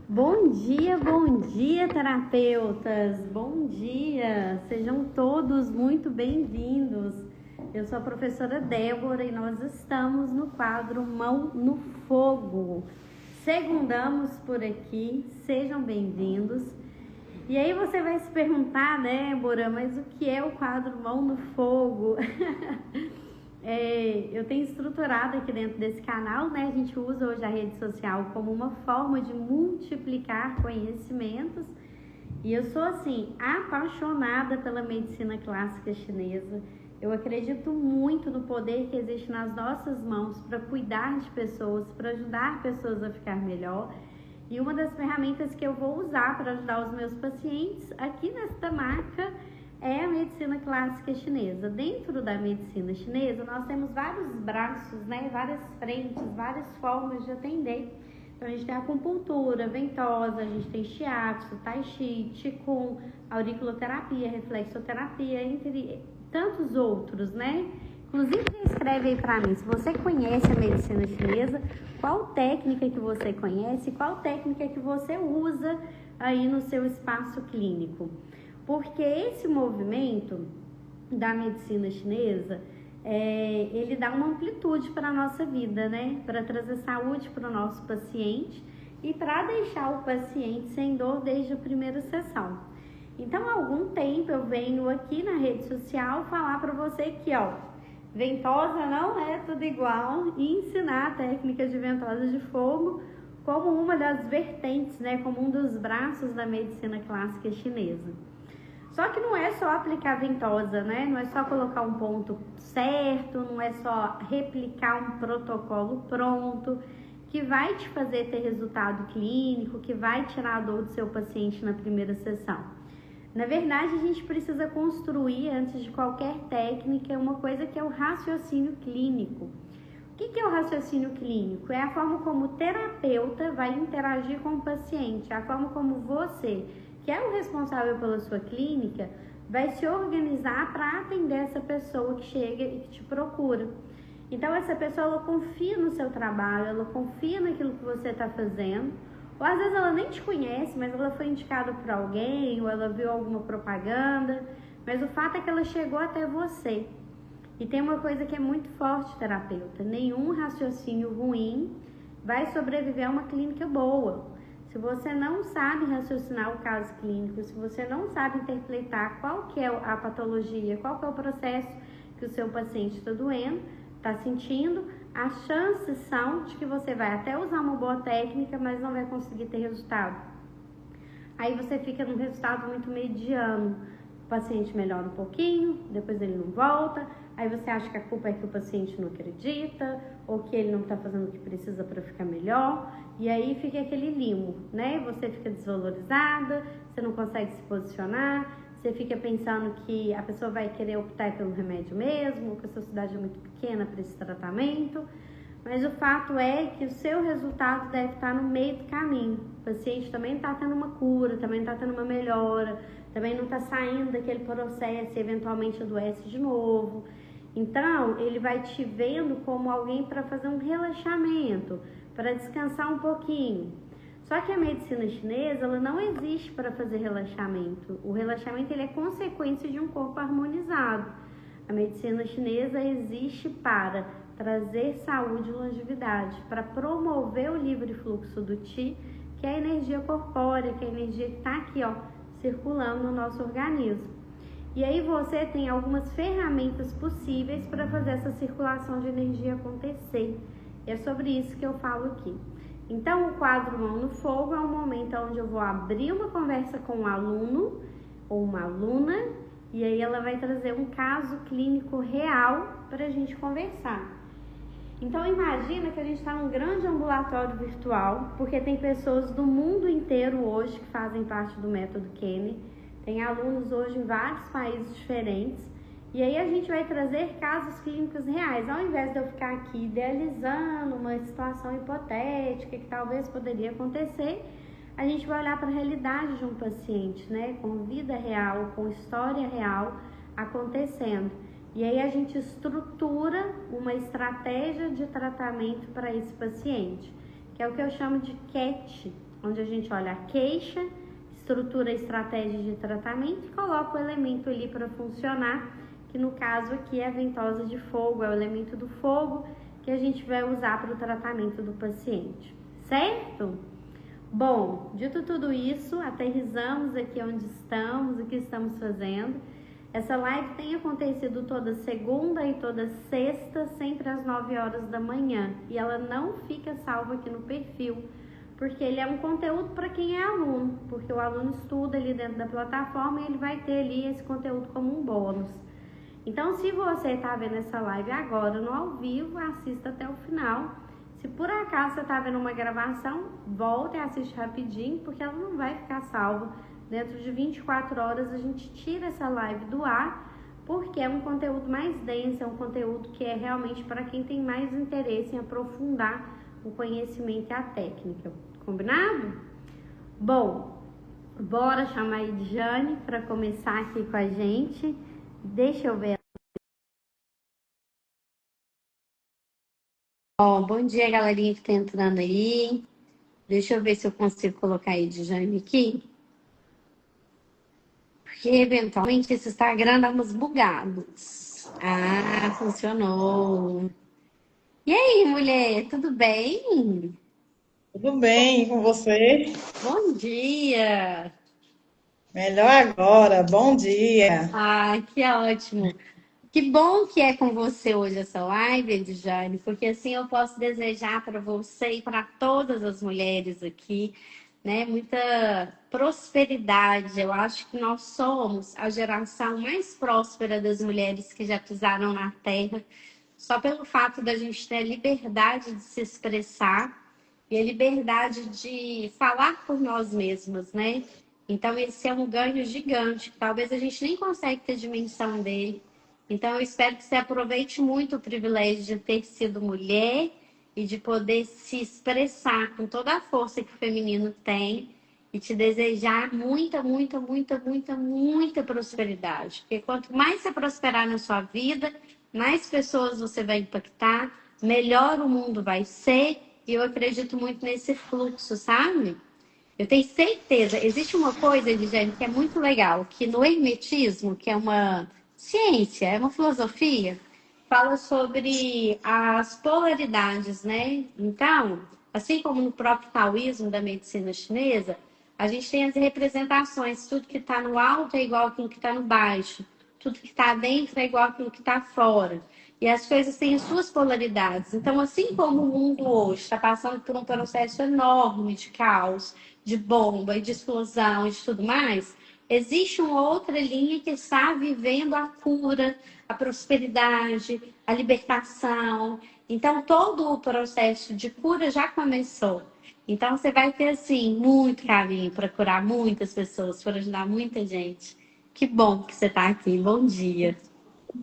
Bom dia, terapeutas! Bom dia! Sejam todos muito bem-vindos. Eu sou a professora Débora e nós estamos no quadro Mão no Fogo. Segundamos por aqui, sejam bem-vindos. E aí você vai se perguntar, Débora, mas o que é o quadro Mão no Fogo? Eu tenho estruturado aqui dentro desse canal, A gente usa hoje a rede social como uma forma de multiplicar conhecimentos. E eu sou, apaixonada pela medicina clássica chinesa. Eu acredito muito no poder que existe nas nossas mãos para cuidar de pessoas, para ajudar pessoas a ficar melhor. E uma das ferramentas que eu vou usar para ajudar os meus pacientes aqui nesta marca é a medicina clássica chinesa. Dentro da medicina chinesa, nós temos vários braços, várias frentes, várias formas de atender. Então, a gente tem a acupuntura, ventosa, a gente tem shiatsu, tai chi, qigong, auriculoterapia, reflexoterapia, entre tantos outros, Inclusive, escreve aí para mim, se você conhece a medicina chinesa, qual técnica que você conhece, qual técnica que você usa aí no seu espaço clínico. Porque esse movimento da medicina chinesa, ele dá uma amplitude para a nossa vida, Para trazer saúde para o nosso paciente e para deixar o paciente sem dor desde a primeira sessão. Então, há algum tempo eu venho aqui na rede social falar para você que, ventosa não é tudo igual e ensinar a técnica de ventosa de fogo como uma das vertentes, como um dos braços da medicina clássica chinesa. Só que não é só aplicar ventosa, Não é só colocar um ponto certo, não é só replicar um protocolo pronto, que vai te fazer ter resultado clínico, que vai tirar a dor do seu paciente na primeira sessão. Na verdade, a gente precisa construir, antes de qualquer técnica, uma coisa que é o raciocínio clínico. O que é o raciocínio clínico? É a forma como o terapeuta vai interagir com o paciente, a forma como você, que é o responsável pela sua clínica, vai se organizar para atender essa pessoa que chega e que te procura. Então, essa pessoa, ela confia no seu trabalho, ela confia naquilo que você está fazendo, ou às vezes ela nem te conhece, mas ela foi indicada por alguém, ou ela viu alguma propaganda, mas o fato é que ela chegou até você. E tem uma coisa que é muito forte, terapeuta: nenhum raciocínio ruim vai sobreviver a uma clínica boa. Se você não sabe raciocinar o caso clínico, se você não sabe interpretar qual que é a patologia, qual que é o processo que o seu paciente está doendo, está sentindo, as chances são de que você vai até usar uma boa técnica, mas não vai conseguir ter resultado. Aí você fica num resultado muito mediano. O paciente melhora um pouquinho, depois ele não volta, aí você acha que a culpa é que o paciente não acredita, ou que ele não está fazendo o que precisa para ficar melhor, e aí fica aquele limbo, Você fica desvalorizada, você não consegue se posicionar, você fica pensando que a pessoa vai querer optar pelo remédio mesmo, ou que a sua cidade é muito pequena para esse tratamento, mas o fato é que o seu resultado deve estar no meio do caminho. O paciente também está tendo uma cura, também está tendo uma melhora, também não está saindo daquele processo e eventualmente adoece de novo. Então, ele vai te vendo como alguém para fazer um relaxamento, para descansar um pouquinho. Só que a medicina chinesa, ela não existe para fazer relaxamento. O relaxamento, ele é consequência de um corpo harmonizado. A medicina chinesa existe para trazer saúde e longevidade, para promover o livre fluxo do Qi, que é a energia corpórea, que é a energia que está aqui, circulando no nosso organismo. E aí você tem algumas ferramentas possíveis para fazer essa circulação de energia acontecer. E é sobre isso que eu falo aqui. Então, o quadro Mão no Fogo é um momento onde eu vou abrir uma conversa com um aluno ou uma aluna, e aí ela vai trazer um caso clínico real para a gente conversar. Então, imagina que a gente está num grande ambulatório virtual, porque tem pessoas do mundo inteiro hoje que fazem parte do método Kenny, tem alunos hoje em vários países diferentes, e aí a gente vai trazer casos clínicos reais, ao invés de eu ficar aqui idealizando uma situação hipotética que talvez poderia acontecer, a gente vai olhar para a realidade de um paciente, com vida real, com história real acontecendo. E aí a gente estrutura uma estratégia de tratamento para esse paciente, que é o que eu chamo de CAT, onde a gente olha a queixa, estrutura a estratégia de tratamento e coloca o elemento ali para funcionar, que no caso aqui é a ventosa de fogo, é o elemento do fogo que a gente vai usar para o tratamento do paciente, certo? Bom, dito tudo isso, aterrissamos aqui onde estamos, o que estamos fazendo. Essa live tem acontecido toda segunda e toda sexta, sempre às 9 horas da manhã. E ela não fica salva aqui no perfil, porque ele é um conteúdo para quem é aluno, porque o aluno estuda ali dentro da plataforma e ele vai ter ali esse conteúdo como um bônus. Então, se você está vendo essa live agora no ao vivo, assista até o final. Se por acaso você está vendo uma gravação, volta e assiste rapidinho, porque ela não vai ficar salva. Dentro de 24 horas a gente tira essa live do ar, porque é um conteúdo mais denso, é um conteúdo que é realmente para quem tem mais interesse em aprofundar o conhecimento e a técnica. Combinado? Bom, bora chamar a Edjane para começar aqui com a gente. Deixa eu ver. Bom dia, galerinha que tá entrando aí. Deixa eu ver se eu consigo colocar a Edjane aqui. Porque eventualmente esse Instagram dá uns bugados. Ah, funcionou. E aí, mulher, tudo bem? Tudo bem com você? Bom dia! Melhor agora, bom dia. Ah, que ótimo! Que bom que é com você hoje essa live, Edjane, porque assim eu posso desejar para você e para todas as mulheres aqui, né, muita prosperidade. Eu acho que nós somos a geração mais próspera das mulheres que já pisaram na Terra, só pelo fato da gente ter a liberdade de se expressar e a liberdade de falar por nós mesmas, né? Então, esse é um ganho gigante, que talvez a gente nem consegue ter dimensão dele. Então, eu espero que você aproveite muito o privilégio de ter sido mulher e de poder se expressar com toda a força que o feminino tem e te desejar muita, muita, muita, muita, muita prosperidade. Porque quanto mais você prosperar na sua vida, mais pessoas você vai impactar, melhor o mundo vai ser. E eu acredito muito nesse fluxo, sabe? Eu tenho certeza, existe uma coisa, Eliane, que é muito legal, que no hermetismo, que é uma ciência, é uma filosofia, fala sobre as polaridades, né? Então, assim como no próprio taoísmo da medicina chinesa, a gente tem as representações, tudo que está no alto é igual aquilo que está no baixo, tudo que está dentro é igual aquilo que está fora. E as coisas têm as suas polaridades. Então, assim como o mundo hoje está passando por um processo enorme de caos, de bomba e de explosão e de tudo mais, existe uma outra linha que está vivendo a cura, a prosperidade, a libertação. Então, todo o processo de cura já começou. Então, você vai ter, assim, muito caminho para curar muitas pessoas, para ajudar muita gente. Que bom que você está aqui. Bom dia.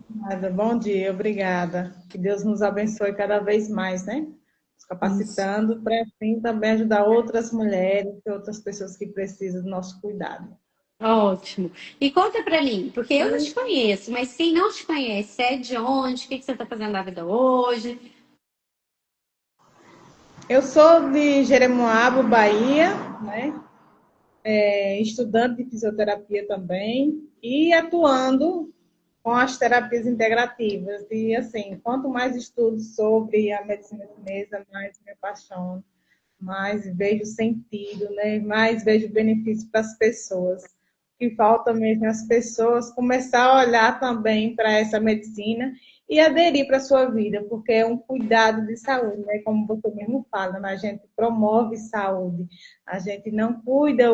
Nada, bom dia, obrigada. Que Deus nos abençoe cada vez mais, né? Nos Isso. capacitando para assim também ajudar outras mulheres e outras pessoas que precisam do nosso cuidado. Ótimo. E conta pra mim, porque eu não te conheço, mas quem não te conhece, é de onde? O que você está fazendo na vida hoje? Eu sou de Jeremoabo, Bahia, né? Estudante de fisioterapia também e atuando com as terapias integrativas. E, assim, quanto mais estudo sobre a medicina chinesa, mais me apaixono, mais vejo sentido, né? Mais vejo benefício para as pessoas. O que falta mesmo é as pessoas começar a olhar também para essa medicina e aderir para a sua vida, porque é um cuidado de saúde, né? Como você mesmo fala, né? A gente promove saúde, a gente não cuida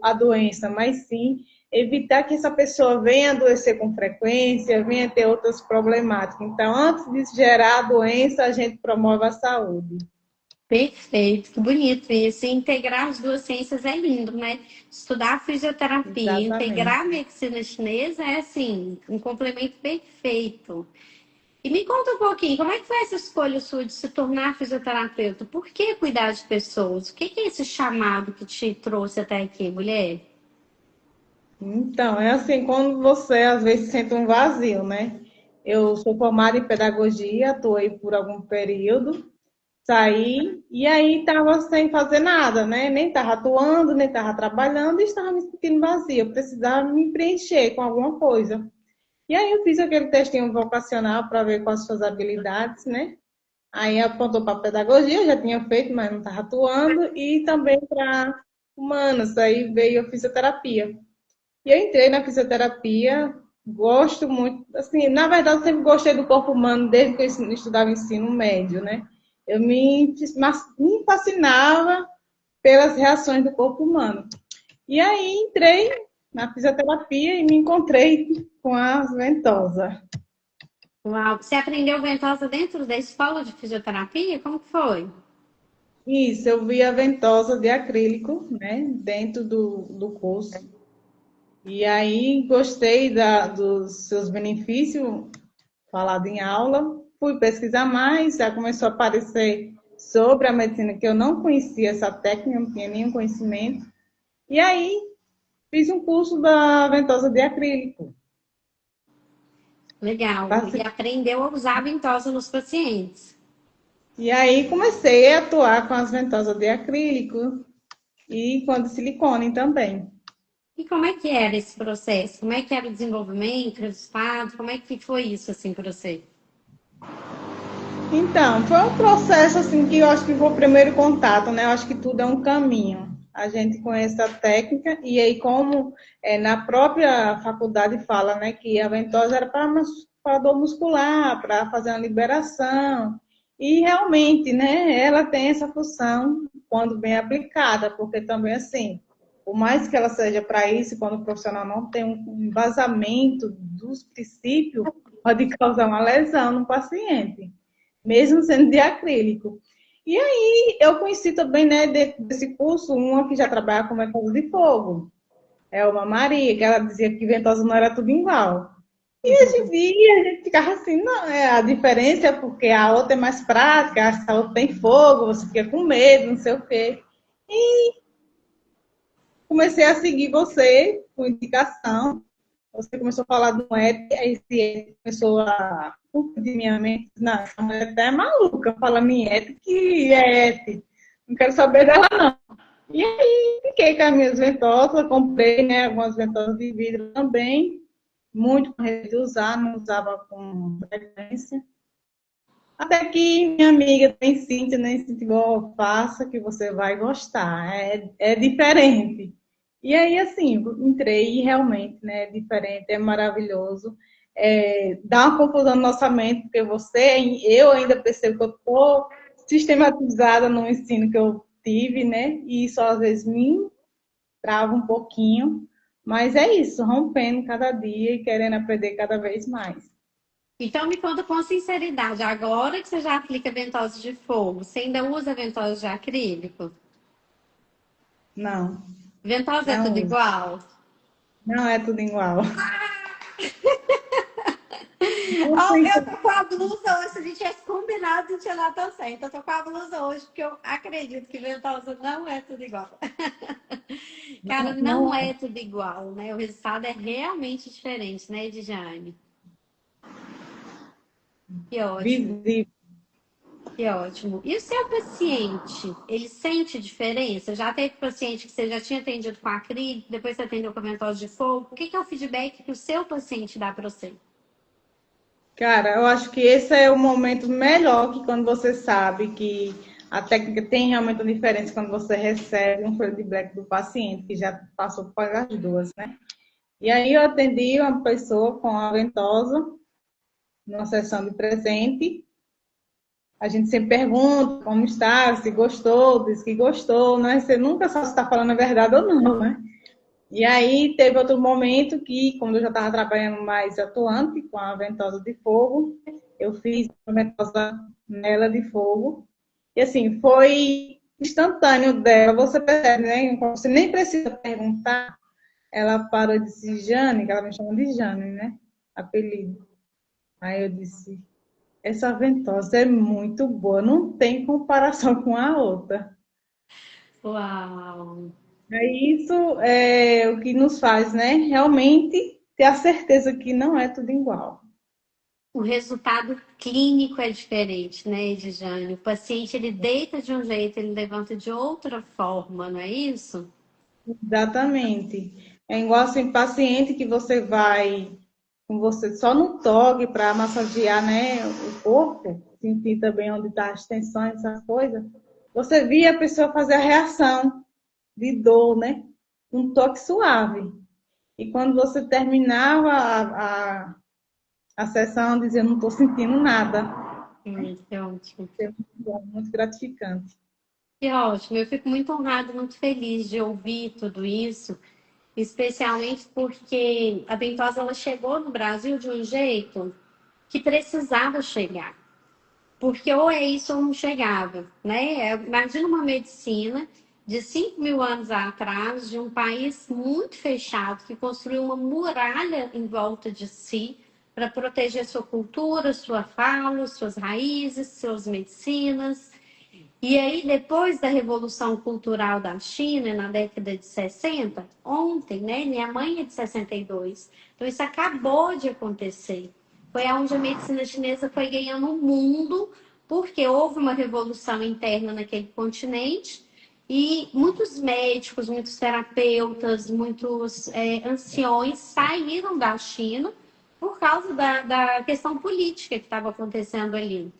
a doença, mas sim evitar que essa pessoa venha adoecer com frequência, venha ter outras problemáticas. Então, antes de gerar a doença, a gente promove a saúde. Perfeito, que bonito isso. E integrar as duas ciências é lindo, né? Estudar fisioterapia, Exatamente. integrar a medicina chinesa é, assim, um complemento perfeito. E me conta um pouquinho, como é que foi essa escolha sua de se tornar fisioterapeuta? Por que cuidar de pessoas? O que é esse chamado que te trouxe até aqui, mulher? Então, é assim, quando você às vezes sente um vazio, né? Eu sou formada em pedagogia, atuei por algum período, saí e aí estava sem fazer nada, né? Nem estava atuando, nem estava trabalhando e estava me sentindo vazia. Eu precisava me preencher com alguma coisa. E aí eu fiz aquele testinho vocacional para ver quais suas habilidades, né? Aí apontou para pedagogia, eu já tinha feito, mas não estava atuando, e também para humanas, aí veio a fisioterapia. E eu entrei na fisioterapia, gosto muito, assim, na verdade eu sempre gostei do corpo humano desde que eu estudava ensino médio, né? Me fascinava pelas reações do corpo humano. E aí entrei na fisioterapia e me encontrei com a ventosa. Uau, você aprendeu ventosa dentro da escola de fisioterapia? Como que foi? Isso, eu vi a ventosa de acrílico, né, dentro do curso. E aí gostei dos seus benefícios falado em aula. Fui pesquisar mais, já começou a aparecer sobre a medicina que eu não conhecia essa técnica, não tinha nenhum conhecimento. E aí fiz um curso da ventosa de acrílico. Legal. E aprendeu a usar a ventosa nos pacientes. E aí comecei a atuar com as ventosas de acrílico e com a de silicone também. E como é que era esse processo? Como é que era o desenvolvimento, resultado? Como é que foi isso assim para você? Então, foi um processo assim que eu acho que foi o primeiro contato, né? Eu acho que tudo é um caminho. A gente conhece a técnica e aí como na própria faculdade fala, né, que a ventosa era para dor muscular, para fazer uma liberação. E realmente, né, ela tem essa função quando bem aplicada, porque também assim, por mais que ela seja para isso, quando o profissional não tem um embasamento dos princípios, pode causar uma lesão no paciente mesmo sendo de acrílico. E aí eu conheci também, né, desse curso, uma que já trabalha com ventosa de fogo. É uma Maria, que ela dizia que ventosa não era tudo igual. E a gente via, a gente ficava assim, não, a diferença é porque a outra é mais prática, essa outra tem fogo, você fica com medo, não sei o quê. E comecei a seguir você com indicação. Você começou a falar do ET, aí esse ET começou a confundir minha mente. Não, essa mulher até é maluca, fala minha ET que é ET. Não quero saber dela, não. E aí, fiquei com as minhas ventosas, comprei, né, algumas ventosas de vidro também, muito para de usar, não usava com frequência. Até que minha amiga tem Cíntia, né, incentivou, faça que você vai gostar, é diferente. E aí, assim, entrei e realmente, né, é diferente, é maravilhoso. Dá uma confusão na nossa mente, porque eu ainda percebo que eu estou sistematizada no ensino que eu tive, né, e isso às vezes me trava um pouquinho, mas é isso, rompendo cada dia e querendo aprender cada vez mais. Então me conta com sinceridade, agora que você já aplica ventosa de fogo, você ainda usa ventosa de acrílico? Não, Ventosa é tudo não uso. igual? Não é tudo igual. Não Oh, tem eu tô com a blusa hoje, se a gente tivesse combinado, não tinha nada certo. Eu tô com a blusa hoje, porque eu acredito que ventosa não é tudo igual. Cara, não, não não é tudo igual, né? O resultado é realmente diferente, né, Edjane? Que ótimo, visível. que ótimo. E o seu paciente, ele sente diferença? Já teve paciente que você já tinha atendido com acrílico, depois você atendeu com ventosa de fogo? O que que é o feedback que o seu paciente dá para você? Cara, eu acho que esse é o momento melhor que quando você sabe que a técnica tem realmente uma diferença quando você recebe um feedback do paciente, que já passou por as duas, né? E aí eu atendi uma pessoa com a ventosa, numa sessão de presente. A gente sempre pergunta como está, se gostou, diz que gostou, né? Você nunca sabe se está falando a verdade ou não, né? E aí teve outro momento que, quando eu já estava trabalhando mais atuante com a ventosa de fogo, eu fiz a ventosa nela de fogo. E assim, foi instantâneo dela. Você percebe, né? Você nem precisa perguntar. Ela parou de dizer Jane, que ela me chama de Jane, né? Apelido. Aí eu disse, essa ventosa é muito boa, não tem comparação com a outra. Uau! Isso é o que nos faz, né? Realmente ter a certeza que não é tudo igual. o resultado clínico é diferente, né, Edjane? O paciente, ele deita de um jeito, ele levanta de outra forma, não é isso? Exatamente. É igual assim, paciente que você vai com você só no toque para massagear, né, o corpo, sentir também onde está as tensões, essas coisas. Você via a pessoa fazer a reação de dor, né? Um toque suave. E quando você terminava a sessão, dizia, não estou sentindo nada. Que ótimo. É muito bom, muito gratificante. Que ótimo. Eu fico muito honrada, muito feliz de ouvir tudo isso, especialmente porque a Ventosa ela chegou no Brasil de um jeito que precisava chegar. Porque ou é isso ou não chegava, né? Imagina uma medicina de 5.000 anos atrás, de um país muito fechado, que construiu uma muralha em volta de si para proteger sua cultura, sua fala, suas raízes, suas medicinas. E aí, depois da Revolução Cultural da China, na década de 60, ontem, né? Minha mãe é de 62, então isso acabou de acontecer. Foi onde a medicina chinesa foi ganhando o mundo, porque houve uma revolução interna naquele continente e muitos médicos, muitos terapeutas, muitos anciões saíram da China por causa da questão política que estava acontecendo ali.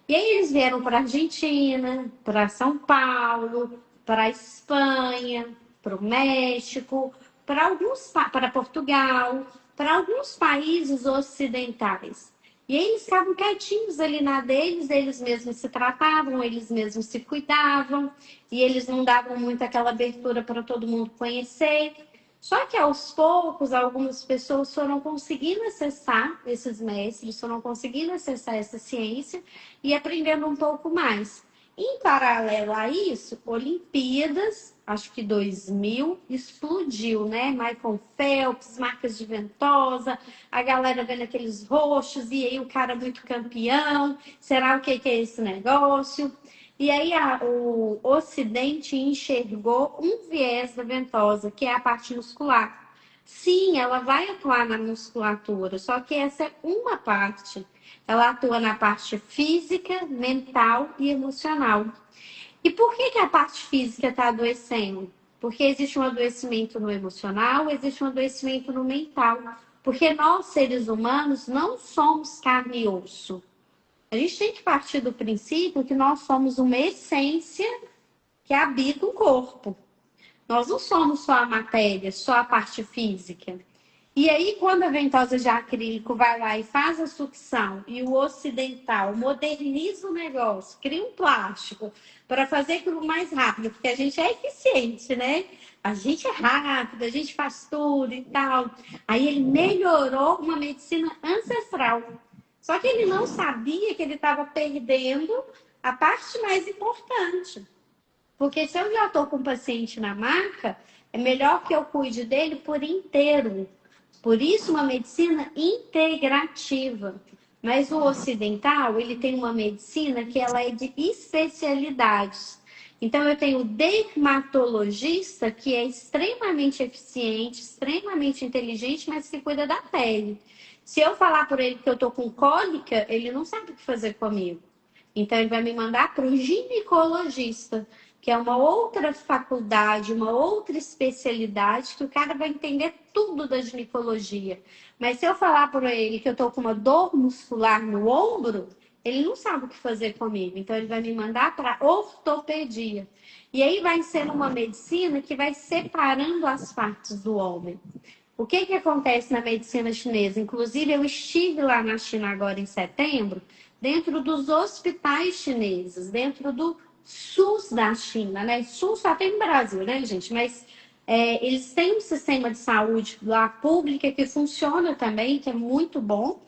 E aí eles vieram para a Argentina, para São Paulo, para a Espanha, para o México, para Portugal, para alguns países ocidentais. E aí eles ficavam quietinhos ali na deles, eles mesmos se tratavam, eles mesmos se cuidavam, e eles não davam muito aquela abertura para todo mundo conhecer. Só que aos poucos, algumas pessoas foram conseguindo acessar esses mestres, foram conseguindo acessar essa ciência e aprendendo um pouco mais. Em paralelo a isso, Olimpíadas, acho que 2000, explodiu, né? Michael Phelps, marcas de ventosa, a galera vendo aqueles roxos, e aí o cara muito campeão, será o que é esse negócio? E aí o Ocidente enxergou um viés da ventosa, que é a parte muscular. Sim, ela vai atuar na musculatura, só que essa é uma parte. Ela atua na parte física, mental e emocional. E por que a parte física está adoecendo? Porque existe um adoecimento no emocional, existe um adoecimento no mental. Porque nós, seres humanos, não somos carne e osso. A gente tem que partir do princípio que nós somos uma essência que habita o corpo. Nós não somos só a matéria, só a parte física. E aí, quando a ventosa de acrílico vai lá e faz a sucção e o ocidental moderniza o negócio, cria um plástico para fazer aquilo mais rápido, porque a gente é eficiente, né? A gente é rápido, a gente faz tudo e tal. Aí ele melhorou uma medicina ancestral. Só que ele não sabia que ele estava perdendo a parte mais importante. Porque se eu já estou com o paciente na maca, é melhor que eu cuide dele por inteiro. Por isso, uma medicina integrativa. Mas o ocidental, ele tem uma medicina que ela é de especialidades. Então, eu tenho o dermatologista, que é extremamente eficiente, extremamente inteligente, mas que cuida da pele. Se eu falar por ele que eu estou com cólica, ele não sabe o que fazer comigo. Então, ele vai me mandar para o ginecologista, que é uma outra faculdade, uma outra especialidade, que o cara vai entender tudo da ginecologia. Mas se eu falar para ele que eu estou com uma dor muscular no ombro, ele não sabe o que fazer comigo. Então, ele vai me mandar para ortopedia. E aí vai ser uma medicina que vai separando as partes do homem. O que acontece na medicina chinesa? Inclusive, eu estive lá na China agora em setembro, dentro dos hospitais chineses, dentro do SUS da China, né? SUS só tem no Brasil, né, gente? Mas eles têm um sistema de saúde lá pública que funciona também, que é muito bom.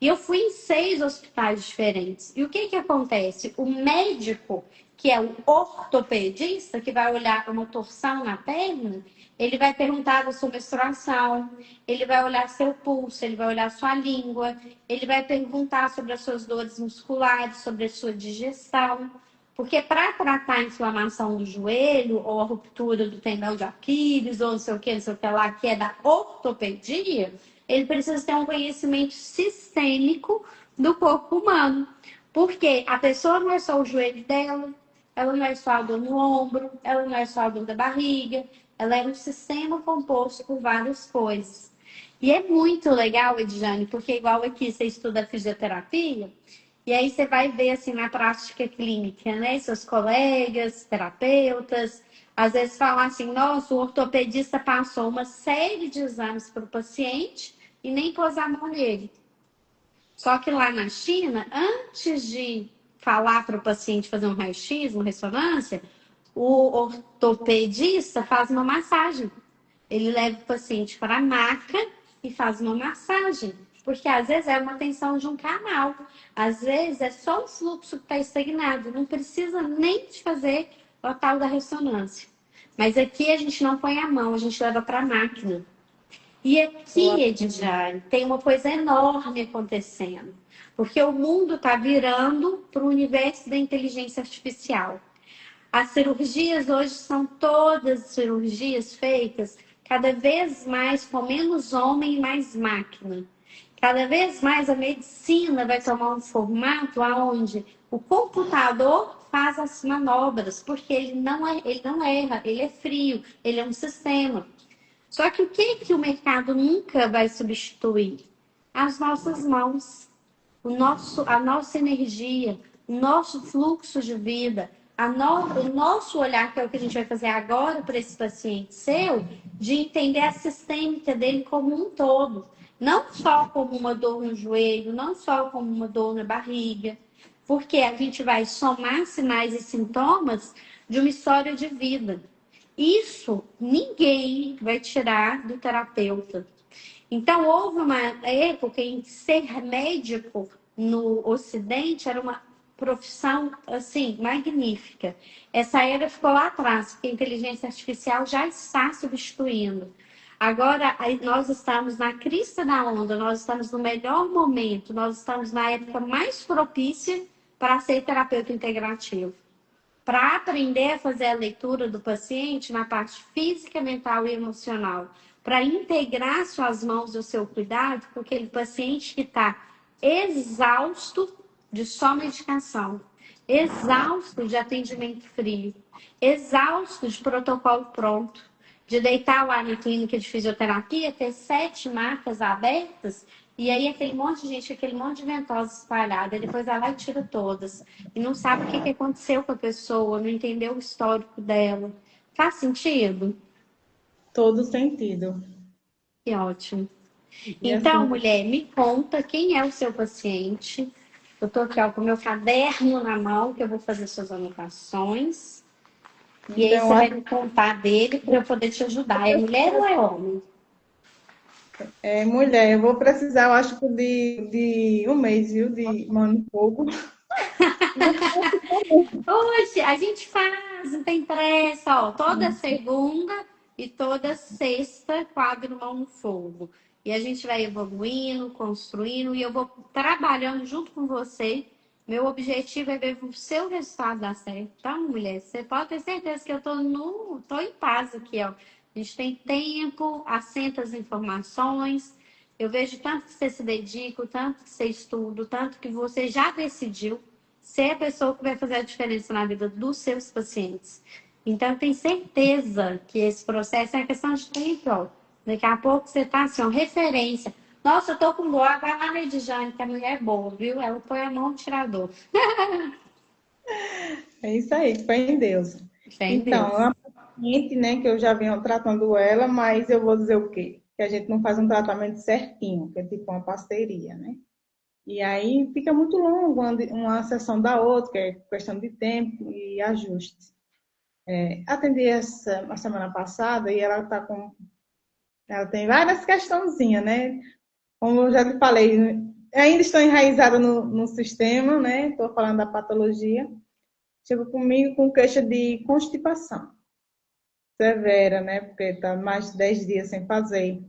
E eu fui em 6 hospitais diferentes. E o que acontece? O médico, que é o ortopedista, que vai olhar uma torção na perna, ele vai perguntar da sua menstruação, ele vai olhar seu pulso, ele vai olhar sua língua, ele vai perguntar sobre as suas dores musculares, sobre a sua digestão. Porque para tratar a inflamação do joelho, ou a ruptura do tendão de Aquiles, ou não sei o que lá, que é da ortopedia, ele precisa ter um conhecimento sistêmico do corpo humano. Porque a pessoa não é só o joelho dela, ela não é só a dor no ombro, ela não é só a dor da barriga, ela é um sistema composto por várias coisas. E é muito legal, Edjane, porque igual aqui você estuda fisioterapia, e aí você vai ver assim na prática clínica, né? Seus colegas, terapeutas, às vezes falam assim, nossa, o ortopedista passou uma série de exames para o paciente e nem pôs a mão nele. Só que lá na China, antes de falar para o paciente fazer um raio-x, uma ressonância, o ortopedista faz uma massagem. Ele leva o paciente para a maca e faz uma massagem. Porque às vezes é uma tensão de um canal. Às vezes é só o fluxo que está estagnado. Não precisa nem de fazer o tal da ressonância. Mas aqui a gente não põe a mão, a gente leva para a máquina. E aqui, Edjane, tem uma coisa enorme acontecendo. Porque o mundo está virando para o universo da inteligência artificial. As cirurgias hoje são todas cirurgias feitas cada vez mais com menos homem e mais máquina. Cada vez mais a medicina vai tomar um formato onde o computador faz as manobras, porque ele não erra, ele é frio, ele é um sistema. Só que o que o mercado nunca vai substituir? As nossas mãos, a nossa energia, o nosso fluxo de vida, o nosso olhar, que é o que a gente vai fazer agora para esse paciente seu, de entender a sistêmica dele como um todo. Não só como uma dor no joelho, não só como uma dor na barriga, porque a gente vai somar sinais e sintomas de uma história de vida. Isso ninguém vai tirar do terapeuta. Então, houve uma época em que ser médico no Ocidente era uma profissão, assim, magnífica. Essa era ficou lá atrás, porque a inteligência artificial já está substituindo. Agora, nós estamos na crista da onda, nós estamos no melhor momento, nós estamos na época mais propícia para ser terapeuta integrativo, para aprender a fazer a leitura do paciente na parte física, mental e emocional, para integrar suas mãos e o seu cuidado com aquele paciente que está exausto de só medicação, exausto de atendimento frio, exausto de protocolo pronto, de deitar lá na clínica de fisioterapia, ter 7 marcas abertas, e aí aquele monte de gente, aquele monte de ventosa espalhada, depois ela vai e tira todas. E não sabe o que aconteceu com a pessoa, não entendeu o histórico dela. Faz sentido? Todo sentido. Que ótimo. E Então, assim, mulher, me conta quem é o seu paciente. Eu estou aqui ó, com o meu caderno na mão, que eu vou fazer suas anotações. E aí você então, vai me contar dele para eu poder te ajudar. É mulher ou é homem? mulher, eu vou precisar, eu acho que de um mês, viu? De mano fogo. Hoje a gente faz, não tem pressa, ó, toda segunda e toda sexta, quadro Mão no Fogo. E a gente vai evoluindo, construindo, e eu vou trabalhando junto com você. Meu objetivo é ver o seu resultado dar certo. Então, mulher, você pode ter certeza que eu tô em paz aqui, ó. A gente tem tempo, assenta as informações. Eu vejo tanto que você se dedica, tanto que você estuda, tanto que você já decidiu ser a pessoa que vai fazer a diferença na vida dos seus pacientes. Então, eu tenho certeza que esse processo é uma questão de tempo. Ó. Daqui a pouco você está assim, ó, referência. Nossa, eu tô com dor, vai lá na Edjane, que a mulher é boa, viu? Ela põe a mão no tirador. É isso aí, fé em Deus. Fé em Então, Deus. é uma paciente, né, que eu já venho tratando ela, mas eu vou dizer o quê? Que a gente não faz um tratamento certinho, que é tipo uma parceria, né? E aí fica muito longo uma sessão da outra, que é questão de tempo e ajuste. Atendi essa a semana passada e ela tem várias questãozinhas, né? Como eu já te falei, ainda estou enraizada no sistema, né? Estou falando da patologia. Chegou comigo com queixa de constipação severa, né? Porque está mais de 10 dias sem fazer.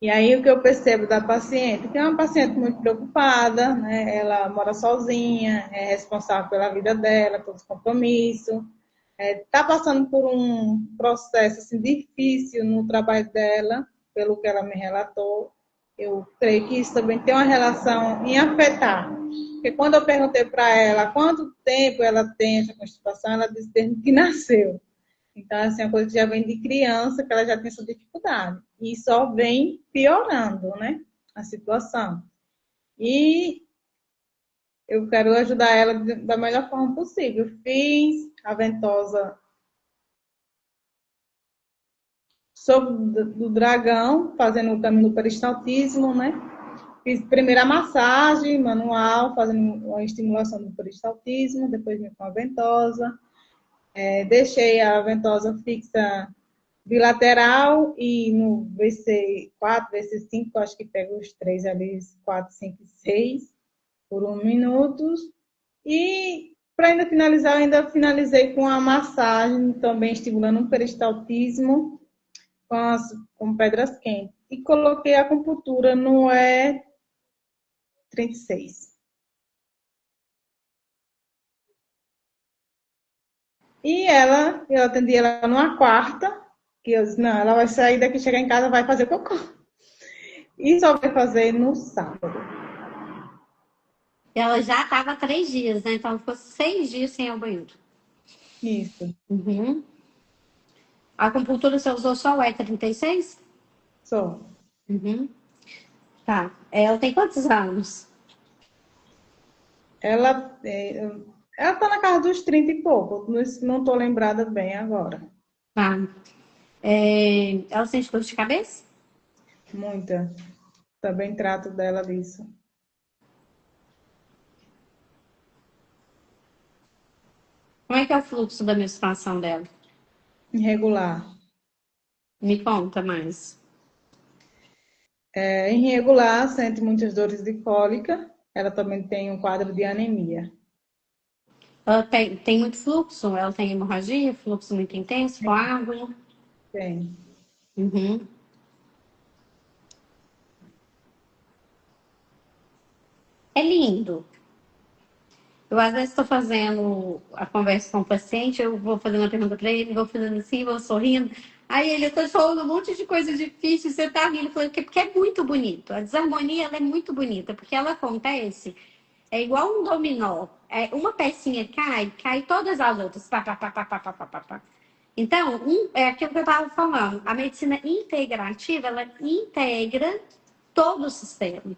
E aí o que eu percebo da paciente, que é uma paciente muito preocupada, né? Ela mora sozinha, é responsável pela vida dela, pelos compromissos, está passando por um processo assim, difícil no trabalho dela, pelo que ela me relatou. Eu creio que isso também tem uma relação em afetar. Porque quando eu perguntei para ela há quanto tempo ela tem essa constipação, ela disse desde que nasceu. Então, assim, é uma coisa que já vem de criança, que ela já tem essa dificuldade. E só vem piorando, né? A situação. E eu quero ajudar ela da melhor forma possível. Fiz a ventosa sobre do dragão, fazendo o caminho do peristaltismo, né? Fiz primeiro a massagem manual, fazendo uma estimulação do peristaltismo, depois vim com a ventosa. Deixei a ventosa fixa bilateral e no VC4, VC5, acho que pego os três ali, 4, 5 e 6, por 1 minuto. E para ainda finalizar, eu ainda finalizei com a massagem, também estimulando o peristaltismo com pedras quentes. E coloquei a acupuntura no E36. E eu atendi ela numa quarta, que eu disse, não, ela vai sair daqui, chegar em casa, vai fazer cocô. E só vai fazer no sábado. Ela já estava 3 dias, né? Então ficou 6 dias sem ir ao banheiro. Isso. Uhum. A acupuntura você usou só o E36? Só. Uhum. Tá. Ela tem quantos anos? Ela, ela tá na casa dos 30 e pouco. Não tô lembrada bem agora. Tá. Ela sente dor de cabeça? Muita. Também trato dela disso. Como é que é o fluxo da menstruação dela? Irregular. Me conta mais. Irregular, sente muitas dores de cólica. Ela também tem um quadro de anemia. Ela tem muito fluxo? Ela tem hemorragia? Fluxo muito intenso? Coágulo? Tem. Uhum. É lindo. Eu, às vezes, estou fazendo a conversa com o paciente, eu vou fazendo uma pergunta para ele, vou fazendo assim, vou sorrindo. Aí ele, eu tô falando um monte de coisa difícil, você tá rindo, falando porque é muito bonito. A desarmonia, ela é muito bonita, porque ela acontece, é igual um dominó. Uma pecinha cai, cai todas as outras. Pá, pá, pá, pá, pá, pá, pá, pá, pá. Então, é aquilo que eu estava falando. A medicina integrativa, ela integra todo o sistema.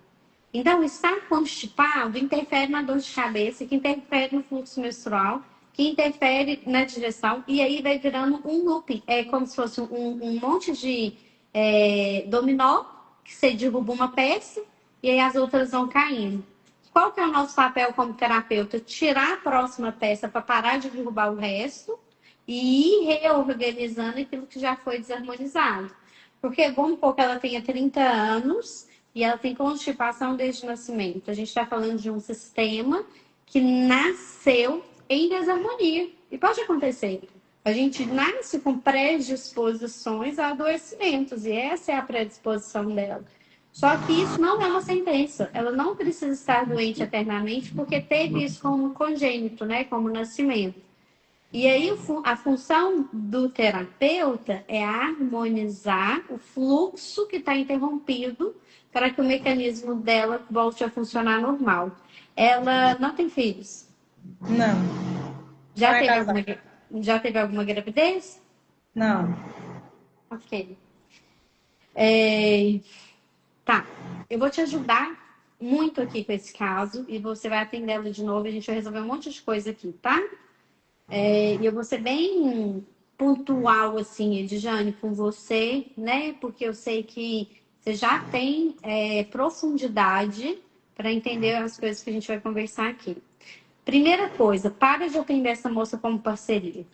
Então, estar constipado interfere na dor de cabeça, que interfere no fluxo menstrual, que interfere na digestão, e aí vai virando um loop. É como se fosse um monte de dominó, que você derruba uma peça, e aí as outras vão caindo. Qual que é o nosso papel como terapeuta? Tirar a próxima peça para parar de derrubar o resto e ir reorganizando aquilo que já foi desarmonizado. Porque vamos supor que ela tenha 30 anos e ela tem constipação desde o nascimento. A gente está falando de um sistema que nasceu em desarmonia. E pode acontecer. A gente nasce com predisposições a adoecimentos, e essa é a predisposição dela. Só que isso não é uma sentença. Ela não precisa estar doente eternamente porque teve isso como congênito, né? Como nascimento. E aí a função do terapeuta é harmonizar o fluxo que está interrompido para que o mecanismo dela volte a funcionar normal. Ela não tem filhos. Não. Não Já é teve casada. alguma, já teve alguma gravidez? Não. Ok. Tá. Eu vou te ajudar muito aqui com esse caso e você vai atender ela de novo. A gente vai resolver um monte de coisa aqui, tá? E eu vou ser bem pontual, assim, Edjane, com você, né? Porque eu sei que você já tem profundidade para entender as coisas que a gente vai conversar aqui. Primeira coisa, para de atender essa moça como parceria.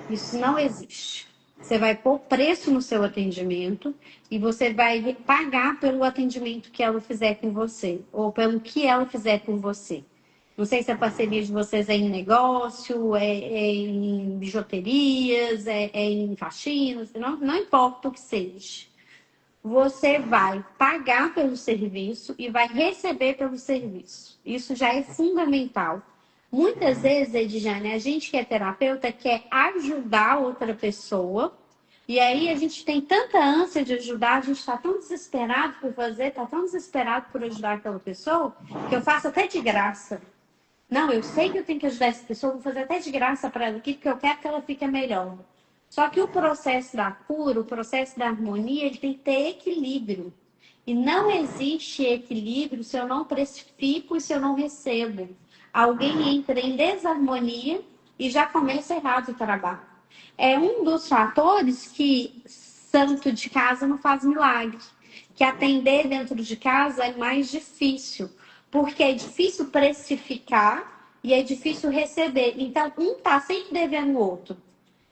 Isso não existe. Você vai pôr preço no seu atendimento e você vai pagar pelo atendimento que ela fizer com você ou pelo que ela fizer com você. Não sei se a parceria de vocês é em negócio, é em bijuterias, é em faxinas, não importa o que seja. Você vai pagar pelo serviço e vai receber pelo serviço. Isso já é fundamental. Muitas vezes, Edjane, a gente que é terapeuta quer ajudar outra pessoa, E aí a gente tem tanta ânsia de ajudar, a gente está tão desesperado por fazer, está tão desesperado por ajudar aquela pessoa, que eu faço até de graça. Não, eu sei que eu tenho que ajudar essa pessoa, vou fazer até de graça para ela aqui, porque eu quero que ela fique melhor. Só que o processo da cura, o processo da harmonia, ele tem que ter equilíbrio. E não existe equilíbrio se eu não precifico e se eu não recebo. Alguém entra em desarmonia e já começa errado o trabalho. É um dos fatores que santo de casa não faz milagre. Que atender dentro de casa é mais difícil. Porque é difícil precificar e é difícil receber. Então, um está sempre devendo o outro.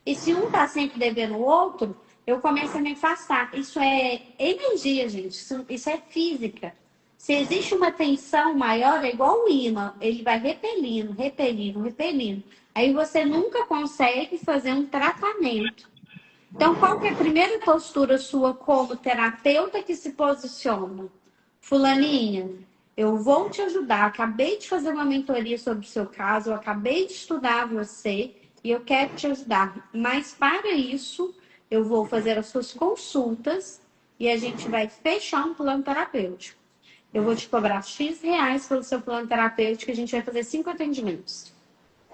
E se um está sempre devendo o outro, eu começo a me afastar. Isso é energia, gente. Isso é física. Se existe uma tensão maior, é igual o ímã. Ele vai repelindo, repelindo, repelindo. Aí você nunca consegue fazer um tratamento. Então, qual que é a primeira postura sua como terapeuta que se posiciona? Fulaninha, eu vou te ajudar. Acabei de fazer uma mentoria sobre o seu caso, eu acabei de estudar você e eu quero te ajudar. Mas para isso, eu vou fazer as suas consultas e a gente vai fechar um plano terapêutico. Eu vou te cobrar X reais pelo seu plano terapêutico e a gente vai fazer 5 atendimentos.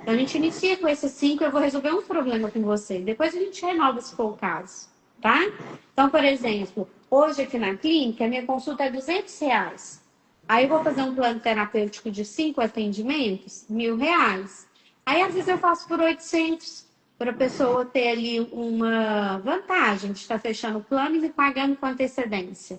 Então, a gente inicia com esses 5, eu vou resolver um problema com você. Depois a gente renova se for o caso, tá? Então, por exemplo, hoje aqui na clínica, a minha consulta é R$ 200. Aí eu vou fazer um plano terapêutico de 5 atendimentos, R$ 1.000. Aí, às vezes, eu faço por 800, para a pessoa ter ali uma vantagem de estar fechando o plano e me pagando com antecedência.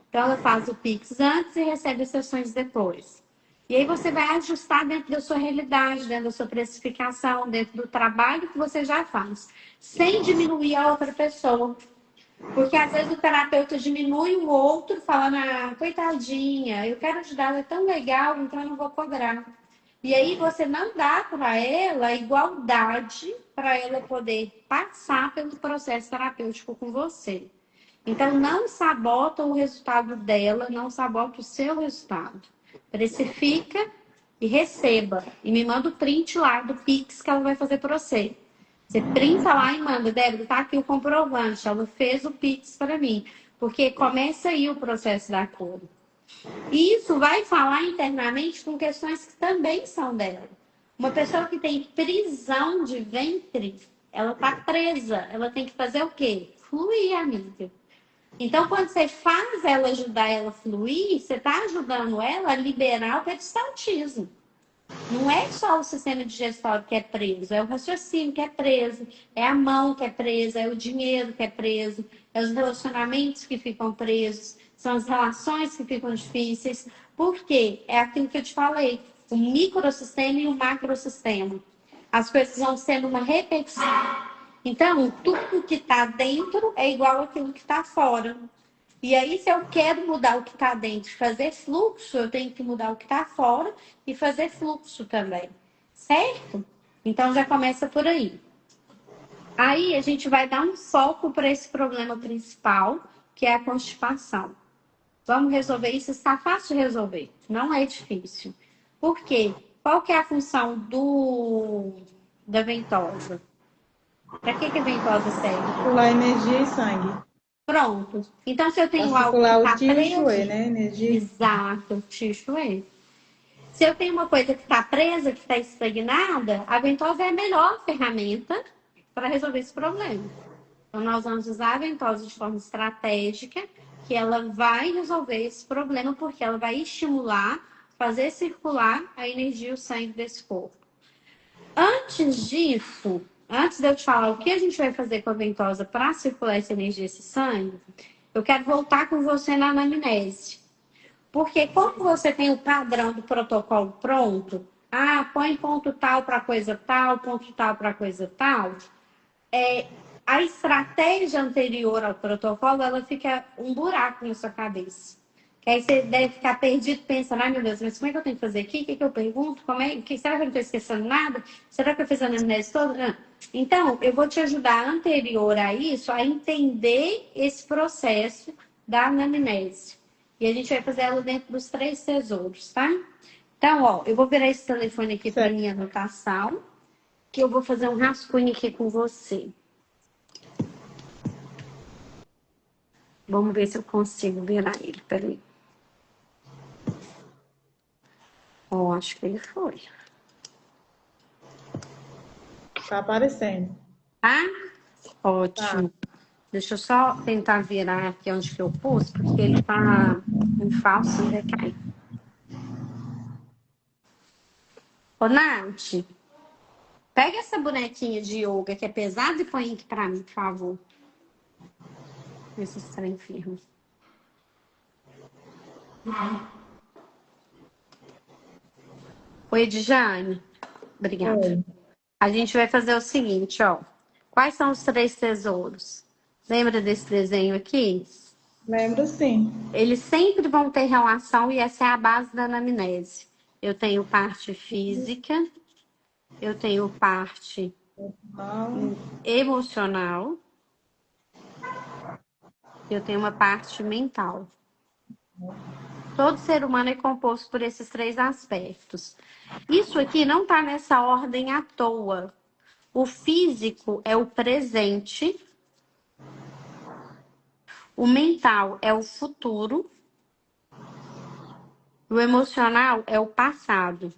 Então, ela faz o Pix antes e recebe as sessões depois. E aí você vai ajustar dentro da sua realidade, dentro da sua precificação, dentro do trabalho que você já faz, sem diminuir a outra pessoa. Porque às vezes o terapeuta diminui o outro, falando, ah, coitadinha, eu quero ajudar, ela é tão legal, então eu não vou cobrar. E aí você não dá para ela a igualdade para ela poder passar pelo processo terapêutico com você. Então, não sabota o resultado dela, não sabota o seu resultado. Precifica e receba. E me manda o print lá do Pix que ela vai fazer para você. Você printa lá e manda, Débora, tá aqui o comprovante. Ela fez o Pix para mim. Porque começa aí o processo da cura. E isso vai falar internamente com questões que também são dela. Uma pessoa que tem prisão de ventre, ela tá presa. Ela tem que fazer o quê? Fluir, amiga. Então, quando você faz ela ajudar ela a fluir, você está ajudando ela a liberar o peristaltismo. Não é só o sistema digestório que é preso, é o raciocínio que é preso, é a mão que é presa, é o dinheiro que é preso, é os relacionamentos que ficam presos, são as relações que ficam difíceis. Por quê? É aquilo que eu te falei, o microsistema e o macrosistema. As coisas vão sendo uma repetição. Então, tudo que está dentro é igual àquilo que está fora. E aí, se eu quero mudar o que está dentro, fazer fluxo, eu tenho que mudar o que está fora e fazer fluxo também. Certo? Então, já começa por aí. Aí, a gente vai dar um foco para esse problema principal, que é a constipação. Vamos resolver isso? Está fácil de resolver. Não é difícil. Por quê? Qual que é a função da ventosa? Para que a ventosa serve? Circular energia e sangue. Pronto. Então, se eu Para tenho algo que circular o está tixo, preso... né? Energia. Exato, tixuê. Se eu tenho uma coisa que está presa, que está estagnada, a ventosa é a melhor ferramenta para resolver esse problema. Então, nós vamos usar a ventosa de forma estratégica, que ela vai resolver esse problema, porque ela vai estimular, fazer circular a energia e o sangue desse corpo. Antes disso, antes de eu te falar o que a gente vai fazer com a ventosa para circular essa energia, esse sangue, eu quero voltar com você na anamnese. Porque como você tem o padrão do protocolo pronto, põe ponto tal para coisa tal, ponto tal para coisa tal, a estratégia anterior ao protocolo, ela fica um buraco na sua cabeça. Que aí você deve ficar perdido pensando, ai meu Deus, mas como é que eu tenho que fazer aqui? O que, que eu pergunto? Será que eu não estou esquecendo nada? Será que eu fiz a anamnese toda? Então, eu vou te ajudar anterior a isso, a entender esse processo da anamnese. E a gente vai fazer ela dentro dos 3 tesouros, tá? Então, ó, eu vou virar esse telefone aqui para minha anotação, que eu vou fazer um rascunho aqui com você. Vamos ver se eu consigo virar ele. Peraí. Ó, acho que ele foi. Tá aparecendo. Tá? Tá. Ótimo. Deixa eu só tentar virar aqui onde que eu pus, porque ele tá em falso, vai cair. Ô, Nath, pega essa bonequinha de yoga que é pesada e põe aqui pra mim, por favor. Esse trem firme. Oi, Edjane. Obrigada. Oi. A gente vai fazer o seguinte, ó. Quais são os 3 tesouros? Lembra desse desenho aqui? Lembro sim. Eles sempre vão ter relação e essa é a base da anamnese. Eu tenho parte física, eu tenho parte Não. emocional, eu tenho uma parte mental. Todo ser humano é composto por esses 3 aspectos. Isso aqui não está nessa ordem à toa. O físico é o presente, o mental é o futuro, o emocional é o passado.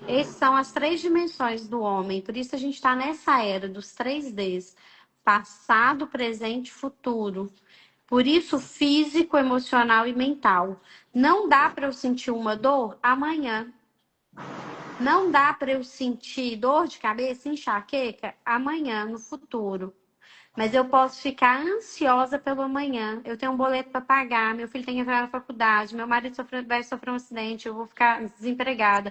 Essas são as 3 dimensões do homem, por isso a gente está nessa era dos 3Ds: passado, presente e futuro. Por isso, físico, emocional e mental. Não dá para eu sentir uma dor amanhã. Não dá para eu sentir dor de cabeça, enxaqueca amanhã, no futuro. Mas eu posso ficar ansiosa pelo amanhã. Eu tenho um boleto para pagar, meu filho tem que entrar na faculdade, meu marido vai sofrer um acidente, eu vou ficar desempregada.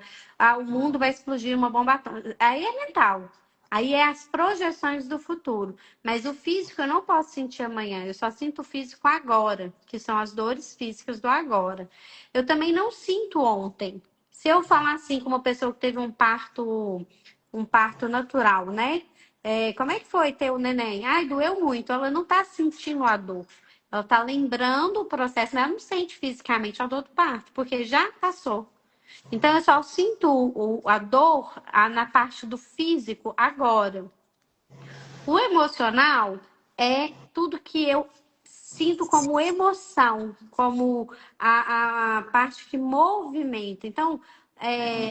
O mundo vai explodir uma bomba atômica. Aí é mental. Aí é as projeções do futuro. Mas o físico eu não posso sentir amanhã, eu só sinto o físico agora, que são as dores físicas do agora. Eu também não sinto ontem. Se eu falar assim com uma pessoa que teve um parto natural, né? Como é que foi ter o neném? Ai, doeu muito. Ela não tá sentindo a dor. Ela tá lembrando o processo, mas ela não sente fisicamente a dor do parto, porque já passou. Então, eu só sinto a dor na parte do físico agora. O emocional é tudo que eu sinto como emoção, como a parte que movimenta. Então,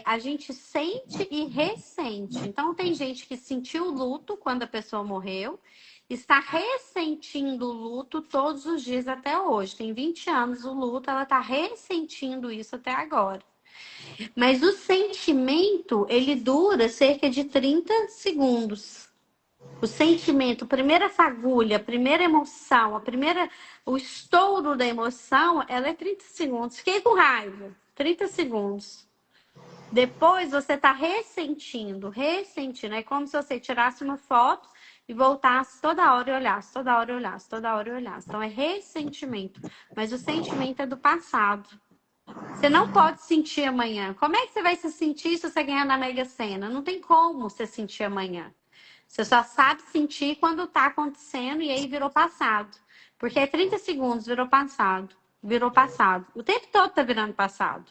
a gente sente e ressente. Então, tem gente que sentiu o luto quando a pessoa morreu, está ressentindo o luto todos os dias até hoje. Tem 20 anos o luto, ela está ressentindo isso até agora. Mas o sentimento, ele dura cerca de 30 segundos. O sentimento, a primeira fagulha, a primeira emoção, o estouro da emoção, ela é 30 segundos. Fiquei com raiva, 30 segundos. Depois você está ressentindo. É como se você tirasse uma foto e voltasse toda hora e olhasse, toda hora e olhasse, toda hora e olhasse. Então é ressentimento. Mas o sentimento é do passado. Você não pode sentir amanhã. Como é que você vai se sentir se você ganhar na Mega Sena? Não tem como você sentir amanhã. Você só sabe sentir quando está acontecendo e aí virou passado. Porque é 30 segundos, virou passado. Virou passado. O tempo todo está virando passado.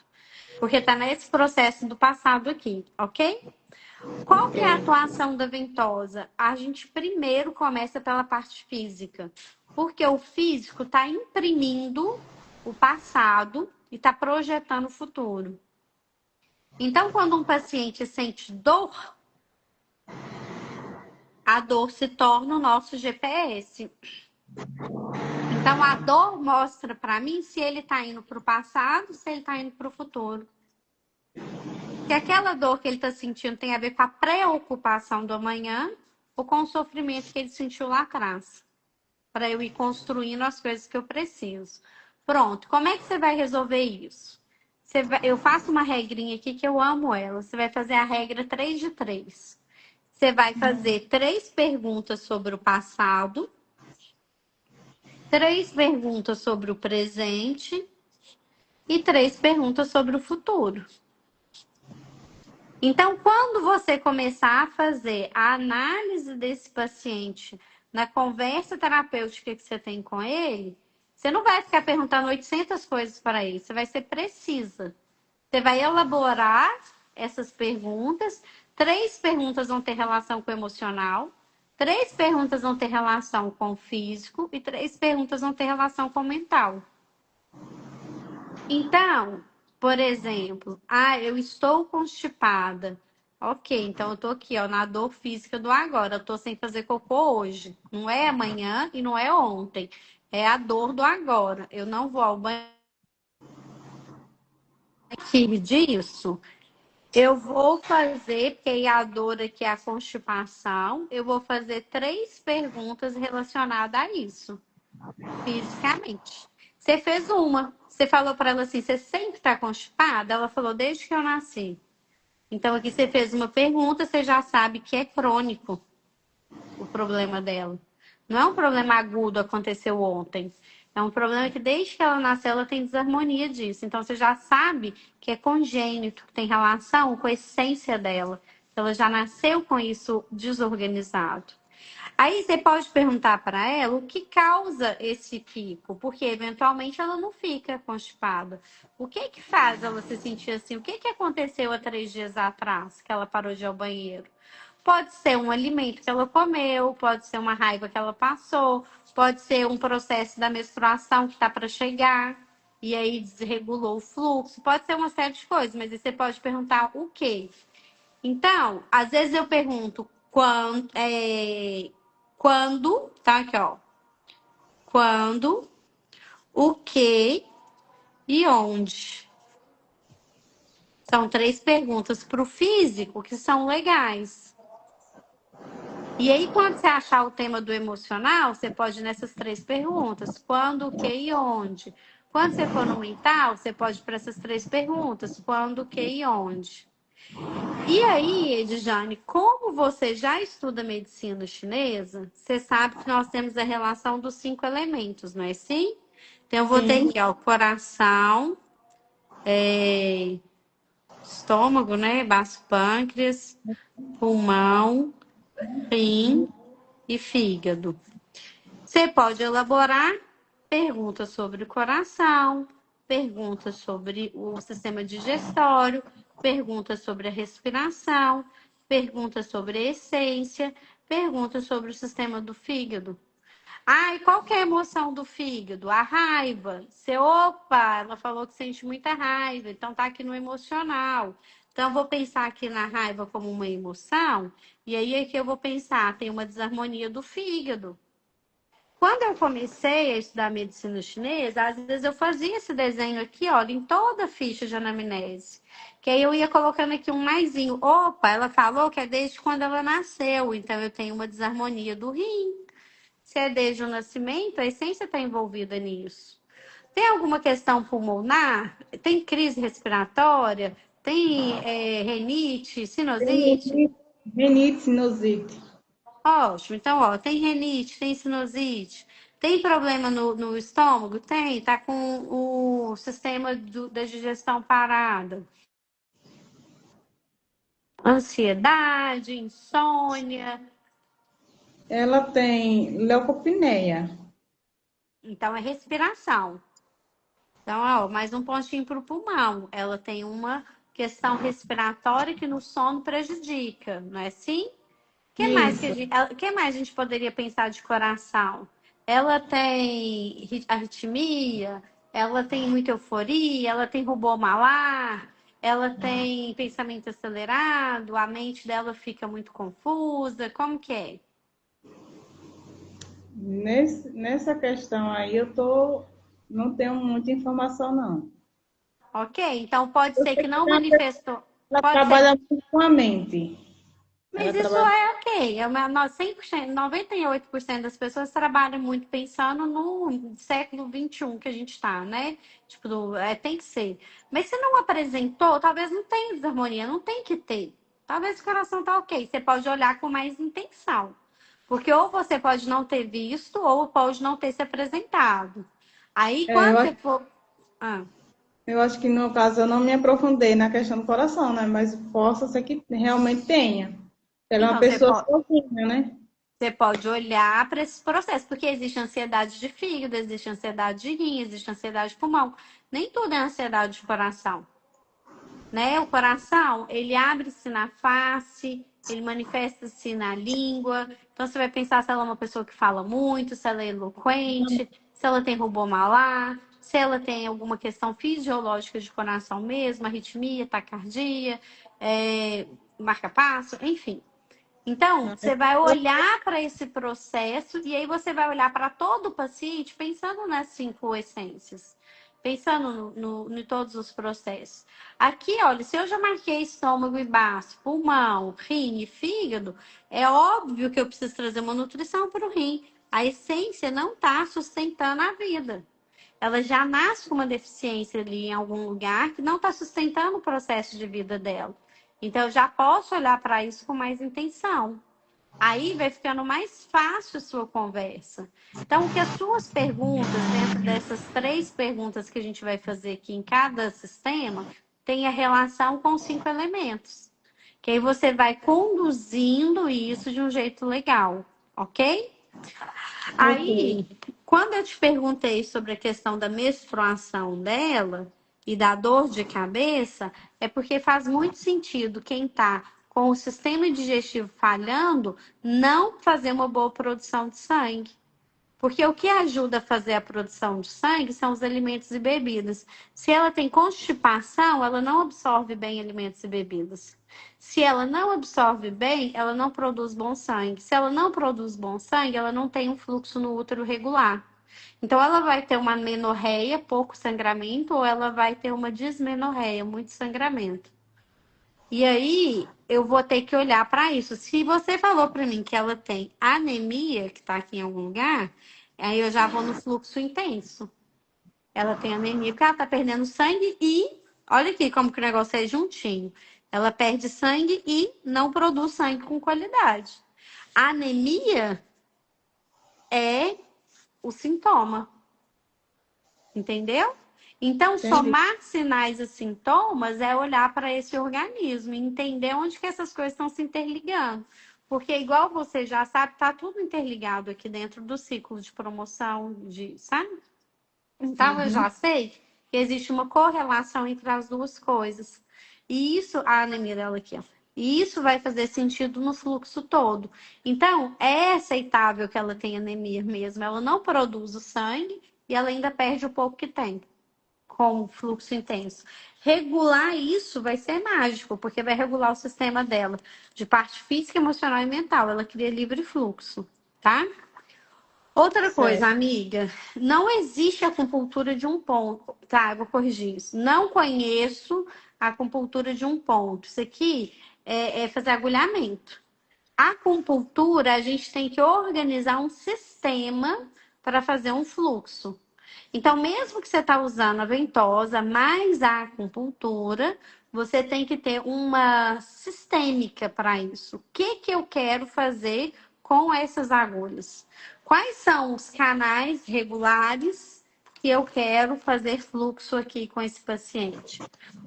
Porque está nesse processo do passado aqui, ok? Qual que é a atuação da ventosa? A gente primeiro começa pela parte física. Porque o físico está imprimindo o passado e está projetando o futuro. Então, quando um paciente sente dor, a dor se torna o nosso GPS. Então, a dor mostra para mim se ele está indo para o passado, se ele está indo para o futuro. Se aquela dor que ele está sentindo tem a ver com a preocupação do amanhã ou com o sofrimento que ele sentiu lá atrás. Para eu ir construindo as coisas que eu preciso. Pronto, como é que você vai resolver isso? Eu faço uma regrinha aqui que eu amo ela. Você vai fazer a regra 3 de 3. Você vai fazer 3 perguntas sobre o passado, 3 perguntas sobre o presente e 3 perguntas sobre o futuro. Então, quando você começar a fazer a análise desse paciente na conversa terapêutica que você tem com ele, você não vai ficar perguntando 800 coisas para ele, você vai ser precisa. Você vai elaborar essas perguntas. 3 perguntas vão ter relação com o emocional, 3 perguntas vão ter relação com o físico e 3 perguntas vão ter relação com o mental. Então, por exemplo, eu estou constipada. Ok, então eu tô aqui, ó, na dor física do agora. Eu tô sem fazer cocô hoje. Não é amanhã e não é ontem. É a dor do agora. Eu não vou ao banheiro disso. Eu vou fazer, porque aí a dor aqui é a constipação. Eu vou fazer 3 perguntas relacionadas a isso, fisicamente. Você fez uma. Você falou para ela assim: você sempre está constipada? Ela falou: desde que eu nasci. Então, aqui você fez uma pergunta, você já sabe que é crônico o problema dela. Não é um problema agudo, aconteceu ontem. É um problema que desde que ela nasceu, ela tem desarmonia disso. Então, você já sabe que é congênito, que tem relação com a essência dela. Ela já nasceu com isso desorganizado. Aí você pode perguntar para ela o que causa esse pico, porque eventualmente ela não fica constipada. O que que faz ela se sentir assim? O que que aconteceu há 3 dias atrás que ela parou de ir ao banheiro? Pode ser um alimento que ela comeu, pode ser uma raiva que ela passou, pode ser um processo da menstruação que está para chegar e aí desregulou o fluxo, pode ser uma série de coisas, mas aí você pode perguntar o quê? Então, às vezes eu pergunto quando, tá aqui, ó. Quando, o que e onde. São 3 perguntas para o físico que são legais. E aí, quando você achar o tema do emocional, você pode ir nessas 3 perguntas. Quando, o que e onde. Quando você for no mental, você pode ir para essas 3 perguntas. Quando, o que e onde. E aí, Edjane, como você já estuda medicina chinesa, você sabe que nós temos a relação dos 5 elementos, não é assim? Então, eu vou ter Sim. aqui, ó, coração, estômago, né? Baço, pâncreas, pulmão, rim e fígado. Você pode elaborar perguntas sobre o coração, perguntas sobre o sistema digestório, perguntas sobre a respiração, perguntas sobre a essência, perguntas sobre o sistema do fígado. E qual que é a emoção do fígado? A raiva. Opa, ela falou que sente muita raiva, então tá aqui no emocional. Então, eu vou pensar aqui na raiva como uma emoção, e aí é que eu vou pensar, tem uma desarmonia do fígado. Quando eu comecei a estudar medicina chinesa, às vezes eu fazia esse desenho aqui, olha, em toda a ficha de anamnese. Que aí eu ia colocando aqui um maisinho. Opa, ela falou que é desde quando ela nasceu, então eu tenho uma desarmonia do rim. Se é desde o nascimento, a essência está envolvida nisso. Tem alguma questão pulmonar? Tem crise respiratória? Tem renite, sinusite? Rinite, rinite, sinusite. Ótimo. Então, ó, tem renite, tem sinusite, tem problema no estômago? Tem. Tá com o sistema da digestão parada. Ansiedade, insônia. Ela tem leucopenia. Então, é respiração. Então, ó, mais um pontinho para o pulmão. Ela tem uma questão respiratória que no sono prejudica, não é assim? Isso. Que mais a gente poderia pensar de coração? Ela tem arritmia, ela tem muita euforia, ela tem rubor malar, ela tem pensamento acelerado, a mente dela fica muito confusa. Como que é? Nessa questão aí, não tenho muita informação, não. Ok, então pode Eu ser sei que que não manifestou. ela Pode ser. trabalha muito com a mente. Mas Ela isso trabalha. é ok. 100%, 98% das pessoas trabalham muito pensando no século XXI que a gente está, né? Tipo, tem que ser. Mas se não apresentou, talvez não tenha desarmonia, não tem que ter. Talvez o coração tá ok. Você pode olhar com mais intenção. Porque ou você pode não ter visto, ou pode não ter se apresentado. Aí, É, quando você for. Ah. eu acho que no caso eu não me aprofundei na questão do coração, né? Mas possa ser que realmente tenha. Ela é uma Então, pessoa sozinha, né? você pode olhar para esse processo, porque existe ansiedade de fígado, existe ansiedade de rim, existe ansiedade de pulmão. Nem tudo é ansiedade de coração, né? O coração, ele abre-se na face, ele manifesta-se na língua. Então, você vai pensar se ela é uma pessoa que fala muito, se ela é eloquente, se ela tem rubor malar, se ela tem alguma questão fisiológica de coração mesmo, arritmia, taquicardia, marca-passo, enfim. Então, você vai olhar para esse processo e aí você vai olhar para todo o paciente pensando nas 5 essências, pensando em todos os processos. Aqui, olha, se eu já marquei estômago e baço, pulmão, rim e fígado, é óbvio que eu preciso trazer uma nutrição para o rim. A essência não está sustentando a vida. Ela já nasce com uma deficiência ali em algum lugar que não está sustentando o processo de vida dela. Então, eu já posso olhar para isso com mais intenção. Aí vai ficando mais fácil a sua conversa. Então, que as suas perguntas, dentro dessas 3 perguntas que a gente vai fazer aqui em cada sistema, tenha relação com os 5 elementos. Que aí você vai conduzindo isso de um jeito legal, ok? Aí, quando eu te perguntei sobre a questão da menstruação dela e da dor de cabeça, é porque faz muito sentido quem está com o sistema digestivo falhando não fazer uma boa produção de sangue. Porque o que ajuda a fazer a produção de sangue são os alimentos e bebidas. Se ela tem constipação, ela não absorve bem alimentos e bebidas. Se ela não absorve bem, ela não produz bom sangue. Se ela não produz bom sangue, ela não tem um fluxo no útero regular. Então, ela vai ter uma menorreia, pouco sangramento, ou ela vai ter uma dismenorreia, muito sangramento. E aí, eu vou ter que olhar para isso. Se você falou para mim que ela tem anemia, que está aqui em algum lugar, aí eu já vou no fluxo intenso. Ela tem anemia porque ela está perdendo sangue e, olha aqui como que o negócio é juntinho. Ela perde sangue e não produz sangue com qualidade. A anemia é o sintoma. Entendeu? Então, Entendi. somar sinais e sintomas é olhar para esse organismo e entender onde que essas coisas estão se interligando. Porque, igual você já sabe, está tudo interligado aqui dentro do ciclo de promoção, sabe? Então, eu já sei que existe uma correlação entre as duas coisas. E isso, a anemia dela aqui, ó. E isso vai fazer sentido no fluxo todo. Então, é aceitável que ela tenha anemia mesmo. Ela não produz o sangue e ela ainda perde o pouco que tem com fluxo intenso. Regular isso vai ser mágico, porque vai regular o sistema dela de parte física, emocional e mental. Ela cria livre fluxo, tá? Outra coisa, Certo. amiga, não existe acupuntura de um ponto. Tá, eu vou corrigir isso. Não conheço a acupuntura de um ponto. Isso aqui é fazer agulhamento. A acupuntura, a gente tem que organizar um sistema para fazer um fluxo. Então, mesmo que você está usando a ventosa mais a acupuntura, você tem que ter uma sistêmica para isso. O que que eu quero fazer com essas agulhas? Quais são os canais regulares que eu quero fazer fluxo aqui com esse paciente?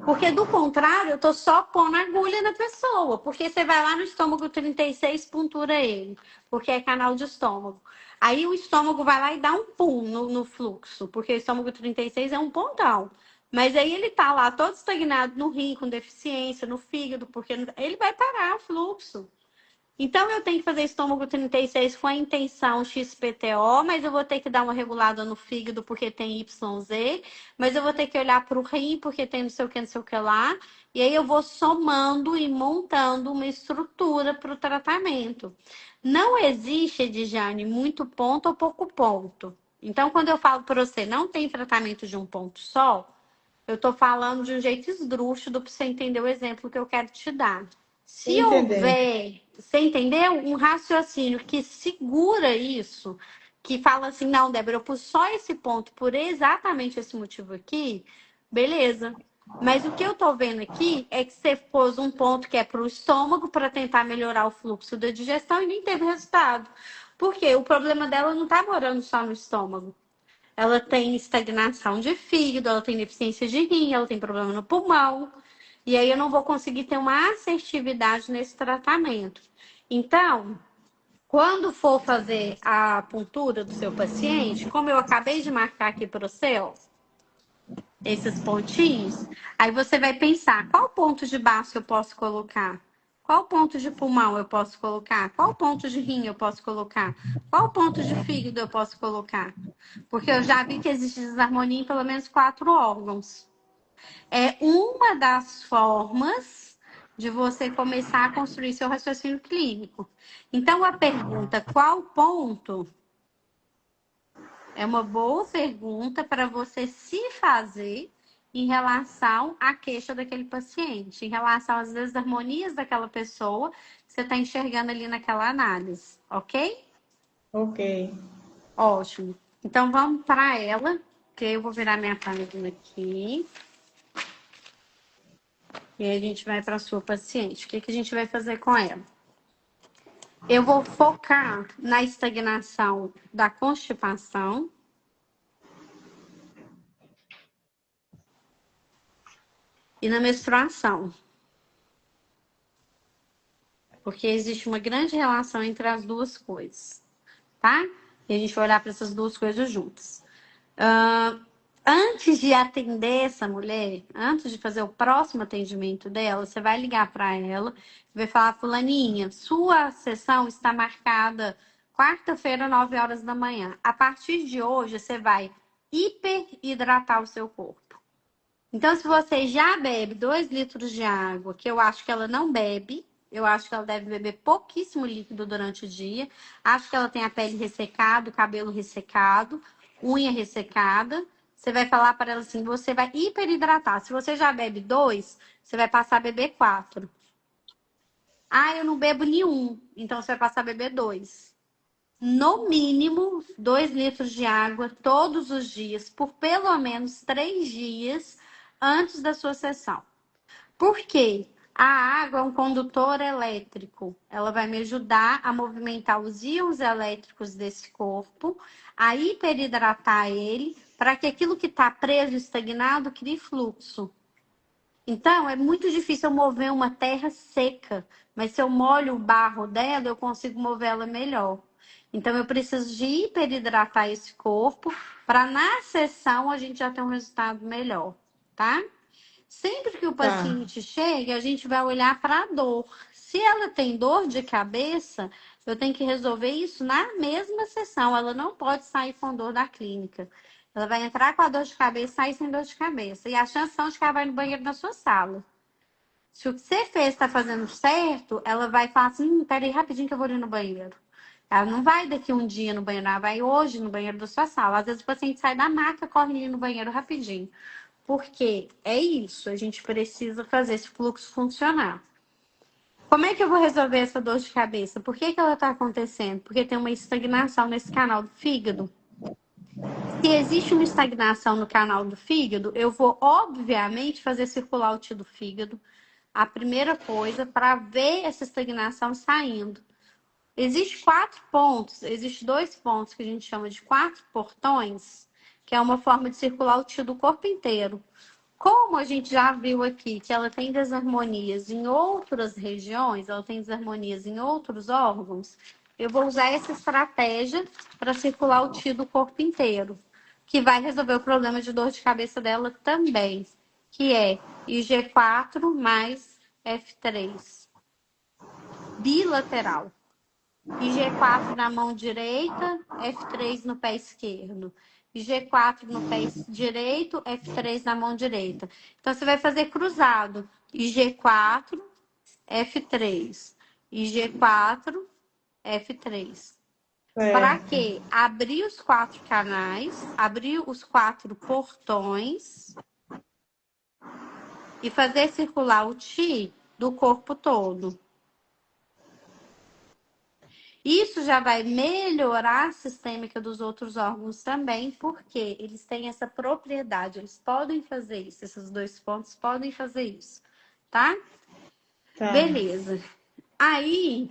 Porque, do contrário, eu tô só pondo agulha na pessoa. Porque você vai lá no estômago 36, puntura ele. Porque é canal de estômago. Aí o estômago vai lá e dá um pum no fluxo. Porque o estômago 36 é um pontão. Mas aí ele tá lá todo estagnado no rim, com deficiência, no fígado. Porque ele vai parar o fluxo. Então, eu tenho que fazer estômago 36 com a intenção XPTO, mas eu vou ter que dar uma regulada no fígado porque tem YZ, mas eu vou ter que olhar para o rim porque tem não sei o que lá, e aí eu vou somando e montando uma estrutura para o tratamento. Não existe, Edjane, muito ponto ou pouco ponto. Então, quando eu falo para você, não tem tratamento de um ponto só, eu estou falando de um jeito esdrúxulo para você entender o exemplo que eu quero te dar. Se Entendendo. houver, você entendeu? Um raciocínio que segura isso, que fala assim, não, Débora, eu pus só esse ponto por exatamente esse motivo aqui, beleza. Mas o que eu tô vendo aqui é que você pôs um ponto que é para o estômago para tentar melhorar o fluxo da digestão e nem teve resultado. Porque o problema dela não tá morando só no estômago. Ela tem estagnação de fígado, ela tem deficiência de rim, ela tem problema no pulmão. E aí eu não vou conseguir ter uma assertividade nesse tratamento. Então, quando for fazer a acupuntura do seu paciente, como eu acabei de marcar aqui para você, ó, esses pontinhos, aí você vai pensar, qual ponto de baixo eu posso colocar? Qual ponto de pulmão eu posso colocar? Qual ponto de rim eu posso colocar? Qual ponto de fígado eu posso colocar? Porque eu já vi que existe desarmonia em pelo menos 4 órgãos. É uma das formas de você começar a construir seu raciocínio clínico. Então, a pergunta qual ponto é uma boa pergunta para você se fazer em relação à queixa daquele paciente, em relação às desarmonias daquela pessoa que você está enxergando ali naquela análise, ok? Ok. Ótimo. Então, vamos para ela, que eu vou virar minha página aqui. E aí a gente vai para a sua paciente. O que a gente vai fazer com ela? Eu vou focar na estagnação da constipação e na menstruação. Porque existe uma grande relação entre as duas coisas, tá? E a gente vai olhar para essas duas coisas juntas. Antes de atender essa mulher, antes de fazer o próximo atendimento dela, você vai ligar para ela e vai falar: fulaninha, sua sessão está marcada quarta-feira, 9 horas da manhã. A partir de hoje, você vai hiperidratar o seu corpo. Então, se você já bebe 2 litros de água, que eu acho que ela não bebe, eu acho que ela deve beber pouquíssimo líquido durante o dia. Acho que ela tem a pele ressecada, o cabelo ressecado, unha ressecada. Você vai falar para ela assim, você vai hiperidratar. Se você já bebe 2, você vai passar a beber 4. Ah, eu não bebo nenhum. Então, você vai passar a beber 2. No mínimo, 2 litros de água todos os dias, por pelo menos 3 dias antes da sua sessão. Por quê? A água é um condutor elétrico. Ela vai me ajudar a movimentar os íons elétricos desse corpo, a hiperidratar ele, para que aquilo que está preso, estagnado, crie fluxo. Então, é muito difícil eu mover uma terra seca, mas se eu molho o barro dela, eu consigo mover ela melhor. Então, eu preciso de hiperidratar esse corpo para na sessão a gente já ter um resultado melhor, tá? Sempre que o Tá. paciente chega, a gente vai olhar para a dor. Se ela tem dor de cabeça, eu tenho que resolver isso na mesma sessão. Ela não pode sair com dor da clínica. Ela vai entrar com a dor de cabeça e sair sem dor de cabeça. E a chance são de que ela vai no banheiro na sua sala. Se o que você fez está fazendo certo, ela vai falar assim: peraí, rapidinho que eu vou ali no banheiro. Ela não vai daqui um dia no banheiro, ela vai hoje no banheiro da sua sala. Às vezes o paciente sai da maca, corre ali no banheiro rapidinho. Porque é isso, a gente precisa fazer esse fluxo funcionar. Como é que eu vou resolver essa dor de cabeça? Por que ela está acontecendo? Porque tem uma estagnação nesse canal do fígado. Se existe uma estagnação no canal do fígado, eu vou, obviamente, fazer circular o tio do fígado. A primeira coisa, para ver essa estagnação saindo. Existem 4 pontos, existem 2 pontos que a gente chama de 4 portões, que é uma forma de circular o tio do corpo inteiro. Como a gente já viu aqui que ela tem desarmonias em outras regiões, ela tem desarmonias em outros órgãos, eu vou usar essa estratégia para circular o tio do corpo inteiro, que vai resolver o problema de dor de cabeça dela também, que é IG4 mais F3, bilateral. IG4 na mão direita, F3 no pé esquerdo. IG4 no pé direito, F3 na mão direita. Então, você vai fazer cruzado. IG4, F3. IG4, F3. Para Certo. quê? Abrir os 4 canais, abrir os 4 portões e fazer circular o Ti do corpo todo. Isso já vai melhorar a sistêmica dos outros órgãos também, porque eles têm essa propriedade, eles podem fazer isso, esses 2 pontos podem fazer isso, tá? Tá. Beleza. Aí,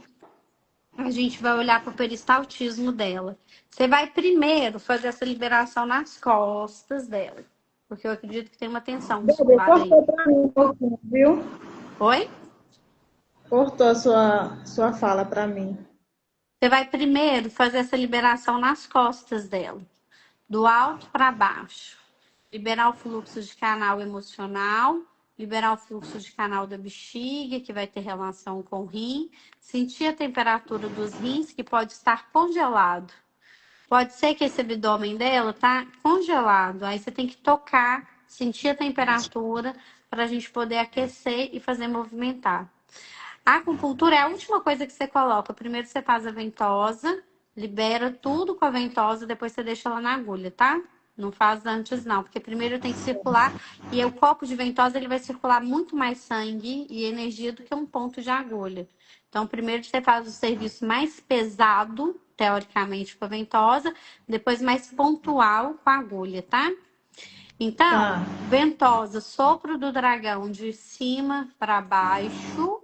a gente vai olhar para o peristaltismo dela. Você vai primeiro fazer essa liberação nas costas dela, porque eu acredito que tem uma tensão Bebê, muscular aí. cortou para mim um pouquinho, viu? Oi? Cortou a sua fala para mim. Você vai primeiro fazer essa liberação nas costas dela, do alto para baixo. Liberar o fluxo de canal emocional, liberar o fluxo de canal da bexiga, que vai ter relação com o rim, sentir a temperatura dos rins, que pode estar congelado. Pode ser que esse abdômen dela tá congelado, aí você tem que tocar, sentir a temperatura para a gente poder aquecer e fazer movimentar. A acupuntura é a última coisa que você coloca. Primeiro você faz a ventosa, libera tudo com a ventosa, depois você deixa ela na agulha, tá? Não faz antes não, porque primeiro tem que circular e o copo de ventosa ele vai circular muito mais sangue e energia do que um ponto de agulha. Então primeiro você faz o serviço mais pesado, teoricamente, com a ventosa, depois mais pontual com a agulha, tá? Então, ventosa, sopro do dragão de cima para baixo,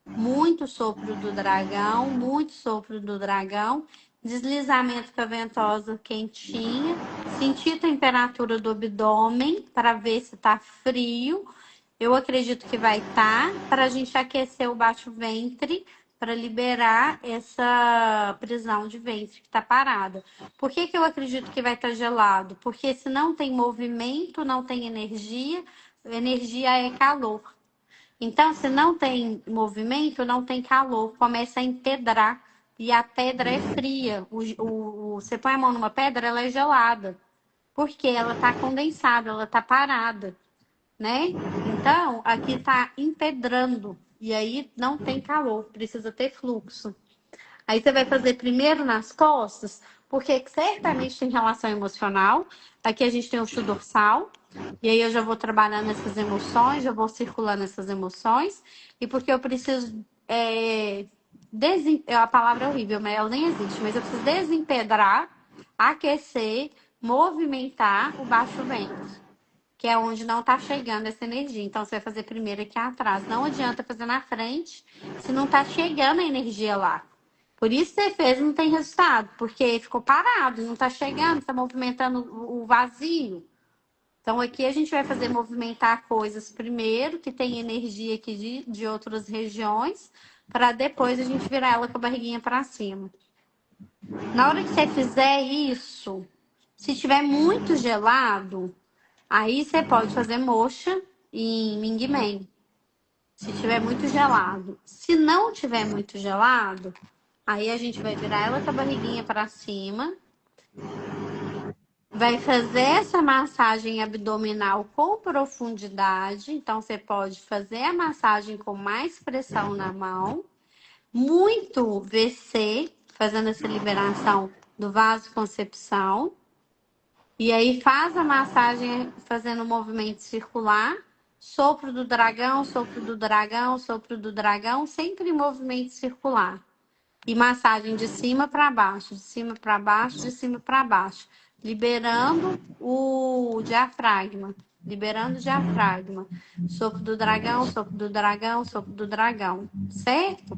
muito sopro do dragão, muito sopro do dragão, deslizamento com a ventosa quentinha, sentir a temperatura do abdômen para ver se está frio. Eu acredito que vai estar, para a gente aquecer o baixo ventre, para liberar essa prisão de ventre que está parada. Por que eu acredito que vai estar gelado? Porque se não tem movimento, não tem energia, energia é calor. Então, se não tem movimento, não tem calor, começa a empedrar. E a pedra é fria. Você põe a mão numa pedra, ela é gelada. Porque ela está condensada, ela está parada, né? Então, aqui está empedrando. E aí não tem calor, precisa ter fluxo. Aí você vai fazer primeiro nas costas, porque certamente tem relação emocional. Aqui a gente tem o fio dorsal, e aí eu já vou trabalhando essas emoções, já vou circulando essas emoções. E porque eu preciso. A palavra é horrível, mas ela nem existe, mas eu preciso desempedrar, aquecer, movimentar o baixo ventre, que é onde não está chegando essa energia. Então, você vai fazer primeiro aqui atrás. Não adianta fazer na frente se não está chegando a energia lá. Por isso você fez não tem resultado, porque ficou parado, não está chegando, está movimentando o vazio. Então, aqui a gente vai fazer movimentar coisas primeiro, que tem energia aqui de outras regiões, para depois a gente virar ela com a barriguinha para cima. Na hora que você fizer isso, se tiver muito gelado, aí você pode fazer moxa em Ming Men. Se tiver muito gelado. Se não tiver muito gelado, aí a gente vai virar ela com a barriguinha para cima. Vai fazer essa massagem abdominal com profundidade. Então, você pode fazer a massagem com mais pressão na mão. Muito VC, fazendo essa liberação do vasoconcepção. E aí faz a massagem fazendo o movimento circular. Sopro do dragão, sopro do dragão, sopro do dragão, sempre em movimento circular. E massagem de cima para baixo, de cima para baixo, de cima para baixo. Liberando o diafragma. Liberando o diafragma. Sopro do dragão, sopro do dragão, sopro do dragão. Certo?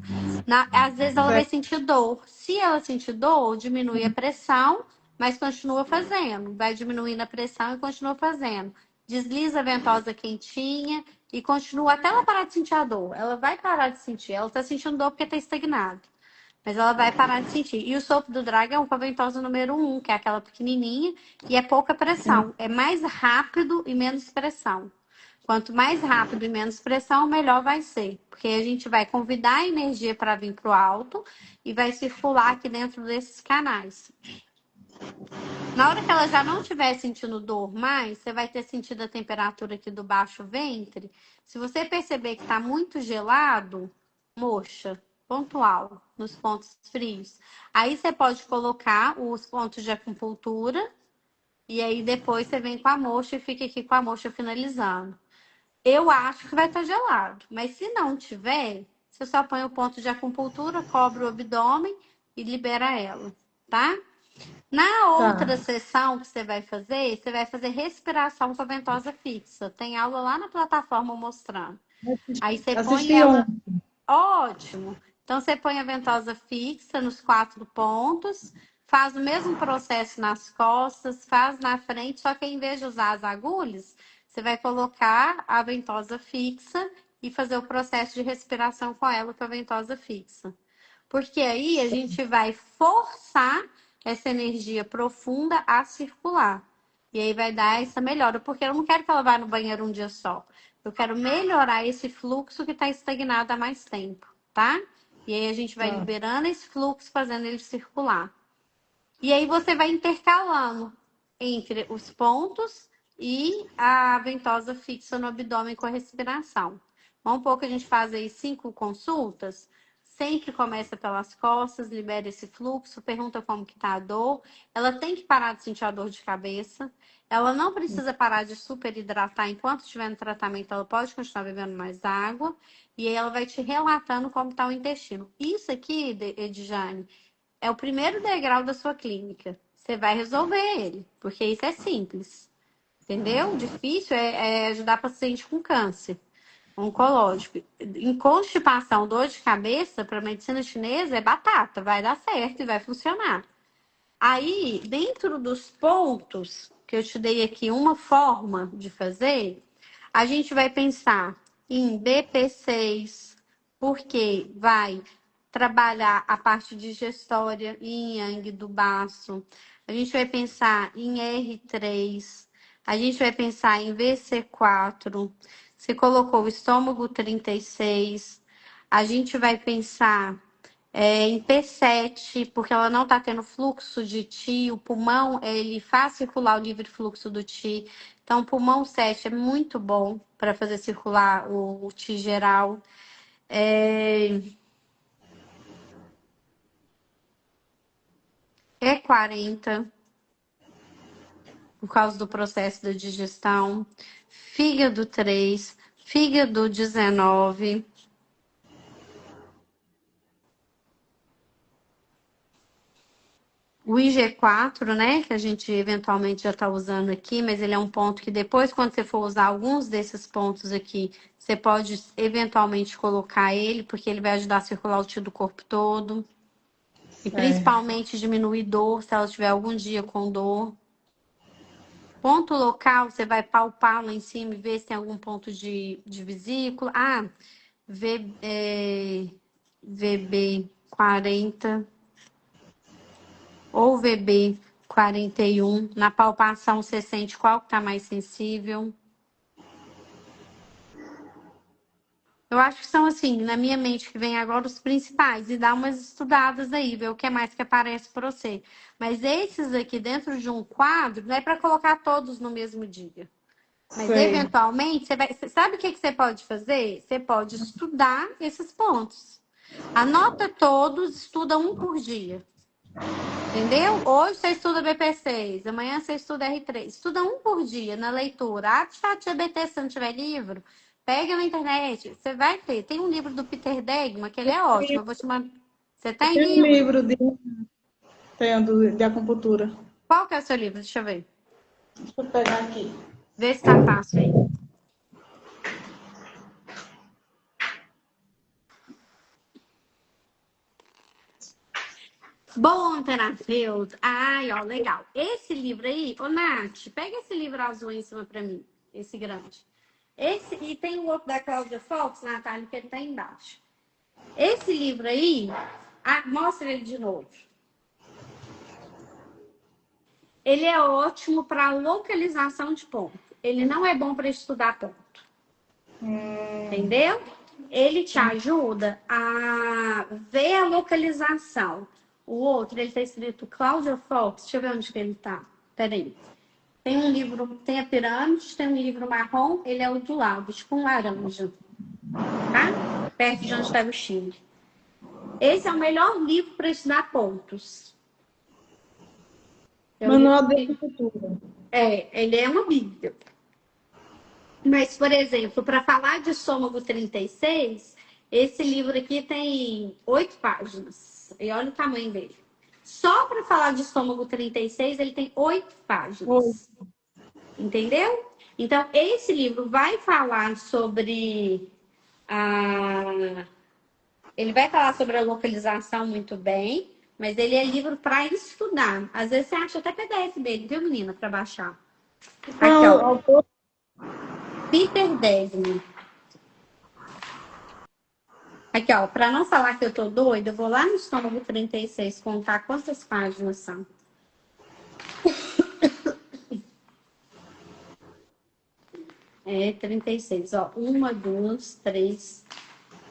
Às vezes ela vai sentir dor. Se ela sentir dor, diminui a pressão, mas continua fazendo. Vai diminuindo a pressão e continua fazendo. Desliza a ventosa quentinha e continua até ela parar de sentir a dor. Ela vai parar de sentir. Ela está sentindo dor porque está estagnado. Mas ela vai parar de sentir. E o sopro do dragão com a ventosa número 1, que é aquela pequenininha, e é pouca pressão. É mais rápido e menos pressão. Quanto mais rápido e menos pressão, melhor vai ser. Porque a gente vai convidar a energia para vir para o alto e vai circular aqui dentro desses canais. Na hora que ela já não estiver sentindo dor mais, você vai ter sentido a temperatura aqui do baixo ventre. Se você perceber que está muito gelado, moxa, pontual, nos pontos frios. Aí você pode colocar os pontos de acupuntura e aí depois você vem com a moxa e fica aqui com a moxa finalizando. Eu acho que vai estar gelado, mas se não tiver, você só põe o ponto de acupuntura, cobre o abdômen e libera ela, tá? Na outra sessão que você vai fazer respiração com a ventosa fixa. Tem aula lá na plataforma mostrando. Aí você põe ela... Ótimo! Então, você põe a ventosa fixa nos 4 pontos, faz o mesmo processo nas costas, faz na frente, só que em vez de usar as agulhas, você vai colocar a ventosa fixa e fazer o processo de respiração com ela com a ventosa fixa. Porque aí a gente vai forçar essa energia profunda a circular. E aí vai dar essa melhora, porque eu não quero que ela vá no banheiro um dia só. Eu quero melhorar esse fluxo que está estagnado há mais tempo, tá? E aí a gente vai liberando esse fluxo, fazendo ele circular. E aí você vai intercalando entre os pontos e a ventosa fixa no abdômen com a respiração. Vamos pouco a gente faz aí 5 consultas. Sempre começa pelas costas, libera esse fluxo, pergunta como que tá a dor. Ela tem que parar de sentir a dor de cabeça. Ela não precisa parar de superidratar enquanto estiver no tratamento. Ela pode continuar bebendo mais água. E aí ela vai te relatando como está o intestino. Isso aqui, Edjane, é o primeiro degrau da sua clínica. Você vai resolver ele, porque isso é simples. Entendeu? O difícil é ajudar paciente com câncer oncológico. Em constipação, dor de cabeça, para medicina chinesa, é batata. Vai dar certo e vai funcionar. Aí, dentro dos pontos que eu te dei aqui, uma forma de fazer, a gente vai pensar em BP6, porque vai trabalhar a parte digestória em Yang do baço. A gente vai pensar em R3, a gente vai pensar em VC4. Você colocou o estômago 36. A gente vai pensar em P7, porque ela não está tendo fluxo de Ti, o pulmão, ele faz circular o livre fluxo do Ti. Então, o pulmão 7 é muito bom para fazer circular o Ti geral. É 40, por causa do processo da digestão. Fígado 3, fígado 19. O IG4, né, que a gente eventualmente já está usando aqui, mas ele é um ponto que depois, quando você for usar alguns desses pontos aqui, você pode eventualmente colocar ele, porque ele vai ajudar a circular o tio do corpo todo. E principalmente diminuir dor, se ela tiver algum dia com dor. Ponto local, você vai palpar lá em cima e ver se tem algum ponto de vesícula. VB40 ou VB41. Na palpação, você sente qual que está mais sensível. Eu acho que são, assim, na minha mente que vem agora os principais. E dá umas estudadas aí, ver o que mais que aparece para você. Mas esses aqui dentro de um quadro, não é para colocar todos no mesmo dia. Mas, eventualmente, você vai... Sabe o que você pode fazer? Você pode estudar esses pontos. Anota todos, estuda um por dia. Entendeu? Hoje você estuda BP6, amanhã você estuda R3. Estuda um por dia na leitura. Abre o ChatGPT se não tiver livro. Pega na internet. Você vai ter. Tem um livro do Peter Degman, que ele é ótimo. Eu vou te mandar. Você tem Tem um livro? livro de acupuntura. Qual que é o seu livro? Deixa eu ver. Deixa eu pegar aqui. Vê se tá fácil aí. Bom terapeuta. Ai, ó, legal. Esse livro aí, ô Nath, pega esse livro azul em cima pra mim. Esse grande. E tem o outro da Cláudia Fox, Natália, que ele tá embaixo. Esse livro aí, mostra ele de novo. Ele é ótimo para localização de ponto. Ele não é bom para estudar ponto. Entendeu? Ele te ajuda a ver a localização. O outro, ele está escrito Cláudia Fox. Deixa eu ver onde que ele está. Peraí. Tem um livro, tem a pirâmide, tem um livro marrom, ele é o do lado, tipo um laranja. Tá? Perto de onde está o Chile. Esse é o melhor livro para estudar pontos. Manual de Acupuntura. Ele é uma bíblia. Mas, por exemplo, para falar de estômago 36, esse livro aqui tem 8 páginas. E olha o tamanho dele. Só para falar de estômago 36, ele tem 8 páginas. Entendeu? Então, esse livro vai falar sobre ele vai falar sobre a localização muito bem, mas ele é livro para estudar. Às vezes você acha até PDF dele, viu, menina, para baixar. Aqui, ó. Peter Degman. Aqui, ó, para não falar que eu tô doida, eu vou lá no estômago 36 contar quantas páginas são. É 36, ó. 1, 2, 3,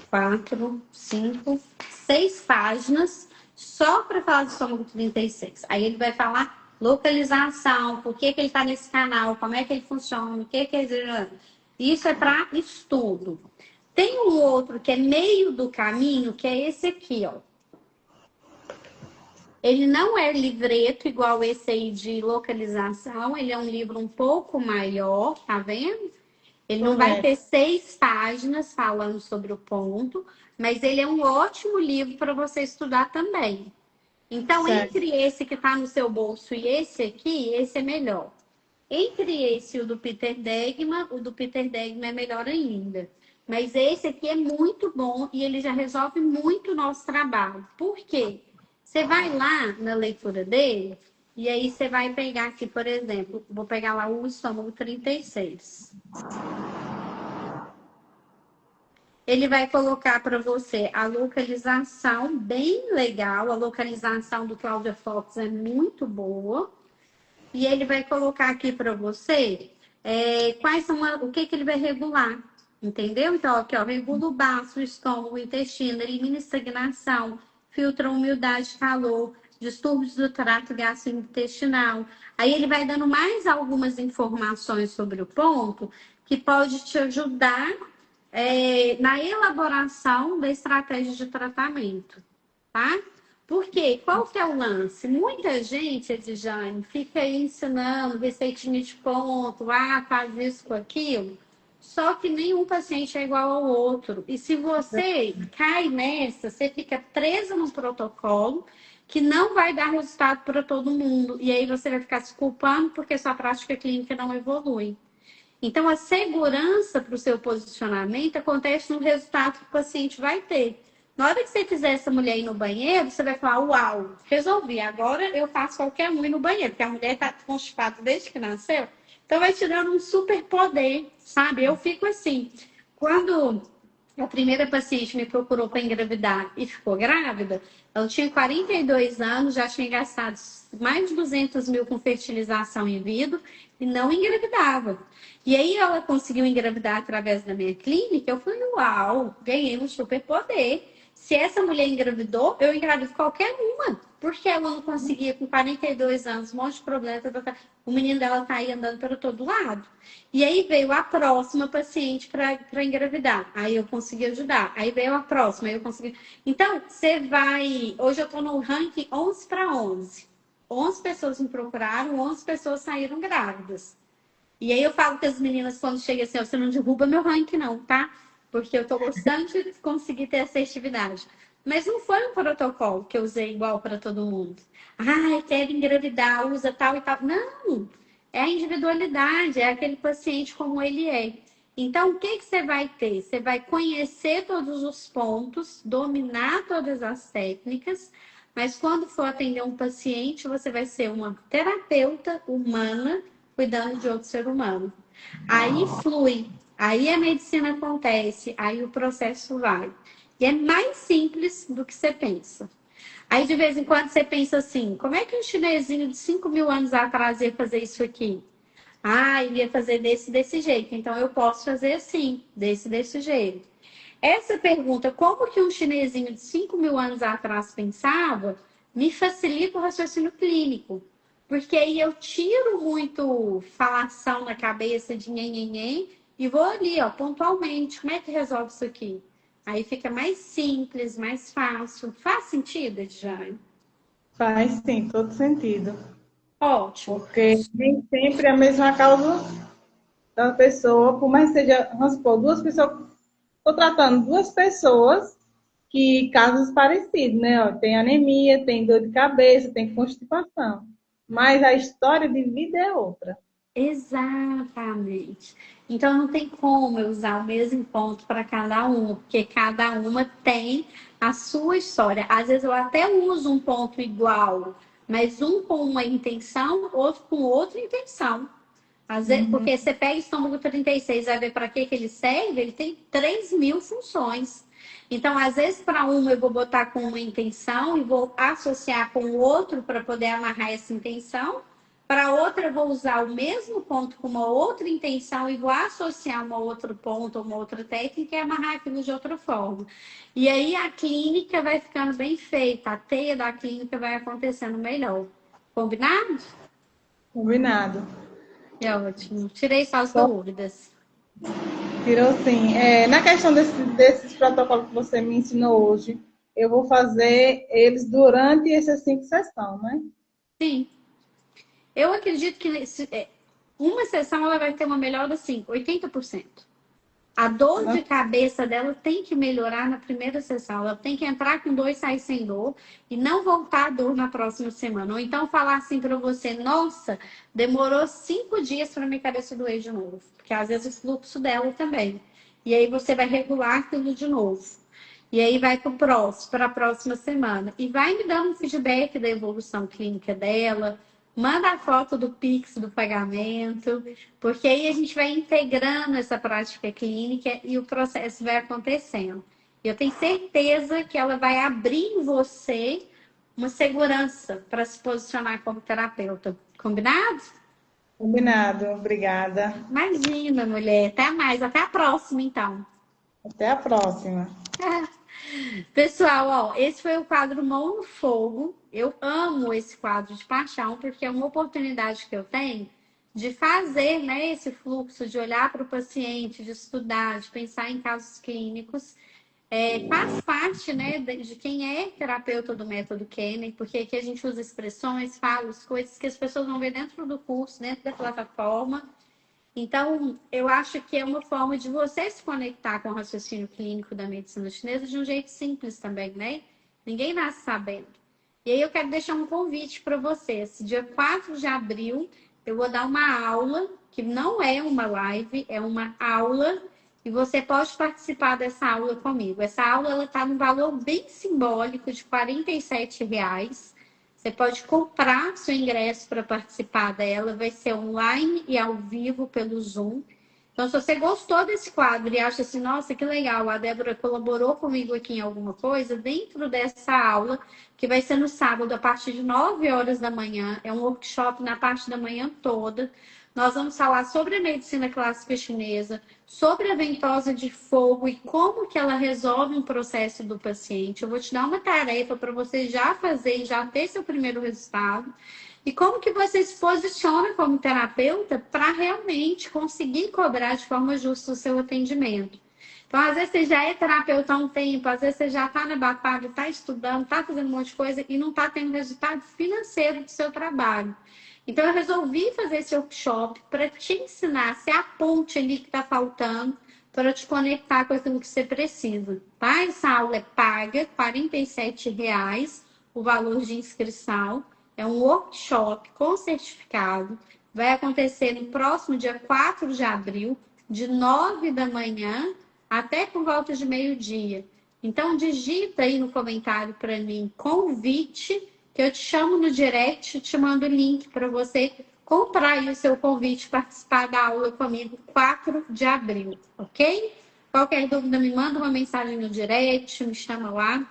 4, 5, 6 páginas só para falar do estômago 36. Aí ele vai falar localização, por que que ele está nesse canal, como é que ele funciona, o que que ele... Isso é para estudo. Tem um outro que é meio do caminho, que é esse aqui, ó. Ele não é livreto igual esse aí de localização, ele é um livro um pouco maior, tá vendo? Ele não vai ter 6 páginas falando sobre o ponto, mas ele é um ótimo livro para você estudar também. Então, Certo. entre esse que está no seu bolso e esse aqui, esse é melhor. Entre esse e o do Peter Degman, o do Peter Degman é melhor ainda. Mas esse aqui é muito bom e ele já resolve muito o nosso trabalho. Por quê? Você vai lá na leitura dele e aí você vai pegar aqui, por exemplo, vou pegar lá o estômago 36. Ele vai colocar para você a localização bem legal. A localização do Cláudia Fox é muito boa. E ele vai colocar aqui para você quais são o que ele vai regular. Entendeu? Então, aqui, ó, regula o baço, o estômago, o intestino, elimina estagnação, filtra a umidade e calor, distúrbios do trato gastrointestinal. Aí ele vai dando mais algumas informações sobre o ponto que pode te ajudar na elaboração da estratégia de tratamento, tá? Porque qual que é o lance? Muita gente, Edjane, fica aí ensinando receitinha de ponto, faz isso com aquilo, só que nenhum paciente é igual ao outro. E se você cai nessa, você fica presa no protocolo que não vai dar resultado para todo mundo. E aí você vai ficar se culpando porque sua prática clínica não evolui. Então, a segurança para o seu posicionamento acontece no resultado que o paciente vai ter. Na hora que você fizer essa mulher ir no banheiro, você vai falar, uau, resolvi, agora eu faço qualquer um ir no banheiro, porque a mulher está constipada desde que nasceu. Então, vai te dando um super poder, sabe? Eu fico assim, quando a primeira paciente me procurou para engravidar e ficou grávida, ela tinha 42 anos, já tinha gastado mais de 200 mil com fertilização in vitro e não engravidava. E aí ela conseguiu engravidar através da minha clínica, eu falei, uau, ganhei um superpoder. Se essa mulher engravidou, eu engravido qualquer uma. Porque ela não conseguia, com 42 anos, um monte de problema. O menino dela tá aí andando para todo lado. E aí veio a próxima paciente para engravidar. Aí eu consegui ajudar. Aí veio a próxima, aí eu consegui. Então, você vai. Hoje eu tô no ranking 11 para 11. 11 pessoas me procuraram, 11 pessoas saíram grávidas. E aí eu falo que as meninas, quando chegam assim, você não derruba meu ranking, não, tá? Porque eu tô gostando de conseguir ter assertividade. Mas não foi um protocolo que eu usei igual para todo mundo. Ai, quero engravidar, usa tal e tal. Não! É a individualidade, é aquele paciente como ele é. Então, o que você vai ter? Você vai conhecer todos os pontos, dominar todas as técnicas, mas quando for atender um paciente, você vai ser uma terapeuta humana cuidando de outro ser humano. Aí flui, aí a medicina acontece, aí o processo vai. E é mais simples do que você pensa. Aí de vez em quando você pensa assim, como é que um chinesinho de 5 mil anos atrás ia fazer isso aqui? Ele ia fazer desse jeito, então eu posso fazer assim, desse jeito. Essa pergunta, como que um chinesinho de 5 mil anos atrás pensava, me facilita o raciocínio clínico. Porque aí eu tiro muito falação na cabeça de nhenhenhen e vou ali, ó, pontualmente. Como é que resolve isso aqui? Aí fica mais simples, mais fácil. Faz sentido, Edjane? Faz sim, todo sentido. Ótimo. Porque nem sempre é a mesma causa da pessoa, por mais que seja, vamos supor, duas pessoas, estou tratando duas pessoas que casos parecidos, né? Ó, tem anemia, tem dor de cabeça, tem constipação. Mas a história de vida é outra. Exatamente. Então não tem como eu usar o mesmo ponto para cada uma, porque cada uma tem a sua história. Às vezes eu até uso um ponto igual, mas um com uma intenção, outro com outra intenção. Às vezes, porque você pega o estômago 36, vai ver para que ele serve, ele tem 3.000 funções. Então, às vezes, para uma eu vou botar com uma intenção e vou associar com o outro para poder amarrar essa intenção. Para outra, eu vou usar o mesmo ponto com uma outra intenção e vou associar um outro ponto, uma outra técnica e amarrar aquilo de outra forma. E aí a clínica vai ficando bem feita, a teia da clínica vai acontecendo melhor. Combinado? Combinado. É ótimo. Tirei só as Só dúvidas. tirou sim. Na questão desses protocolos que você me ensinou hoje, eu vou fazer eles durante essas 5 sessões, né? Sim. Eu acredito que uma sessão ela vai ter uma melhora assim, 80%. A dor de cabeça dela tem que melhorar na primeira sessão. Ela tem que entrar com dor e sair sem dor e não voltar a dor na próxima semana. Ou então falar assim para você: nossa, demorou 5 dias para minha cabeça doer de novo. Porque às vezes o fluxo dela também. E aí você vai regular aquilo de novo. E aí vai para a próxima semana. E vai me dando um feedback da evolução clínica dela. Manda a foto do Pix do pagamento, porque aí a gente vai integrando essa prática clínica e o processo vai acontecendo. Eu tenho certeza que ela vai abrir em você uma segurança para se posicionar como terapeuta. Combinado? Combinado. Obrigada. Imagina, mulher. Até mais. Até a próxima, então. Até a próxima. Pessoal, ó, esse foi o quadro Mão no Fogo. Eu amo esse quadro de paixão, porque é uma oportunidade que eu tenho de fazer, né, esse fluxo, de olhar para o paciente, de estudar, de pensar em casos clínicos. Faz parte, né, de quem é terapeuta do método Kennedy, porque aqui a gente usa expressões, falas, coisas que as pessoas vão ver dentro do curso, dentro da plataforma. Então, eu acho que é uma forma de você se conectar com o raciocínio clínico da medicina chinesa de um jeito simples também, né? Ninguém nasce sabendo. E aí eu quero deixar um convite para vocês. Dia 4 de abril, eu vou dar uma aula, que não é uma live, é uma aula, e você pode participar dessa aula comigo. Essa aula está num valor bem simbólico de R$ 47. Você pode comprar seu ingresso para participar dela, vai ser online e ao vivo pelo Zoom. Então, se você gostou desse quadro e acha assim, nossa, que legal, a Débora colaborou comigo aqui em alguma coisa, dentro dessa aula, que vai ser no sábado, a partir de 9 horas da manhã, é um workshop na parte da manhã toda. Nós vamos falar sobre a medicina clássica chinesa, sobre a ventosa de fogo e como que ela resolve um processo do paciente. Eu vou te dar uma tarefa para você já fazer e já ter seu primeiro resultado. E como que você se posiciona como terapeuta para realmente conseguir cobrar de forma justa o seu atendimento. Então, às vezes você já é terapeuta há um tempo, às vezes você já está na batalha, está estudando, está fazendo um monte de coisa e não está tendo resultado financeiro do seu trabalho. Então, eu resolvi fazer esse workshop para te ensinar, ser a ponte ali que está faltando, para te conectar com aquilo que você precisa, tá? Essa aula é paga, R$ 47, o valor de inscrição. É um workshop com certificado. Vai acontecer no próximo dia 4 de abril, de 9 da manhã até por volta de meio-dia. Então, digita aí no comentário para mim, convite, que eu te chamo no direct, te mando o link para você comprar aí o seu convite, participar da aula comigo 4 de abril, ok? Qualquer dúvida, me manda uma mensagem no direct, me chama lá.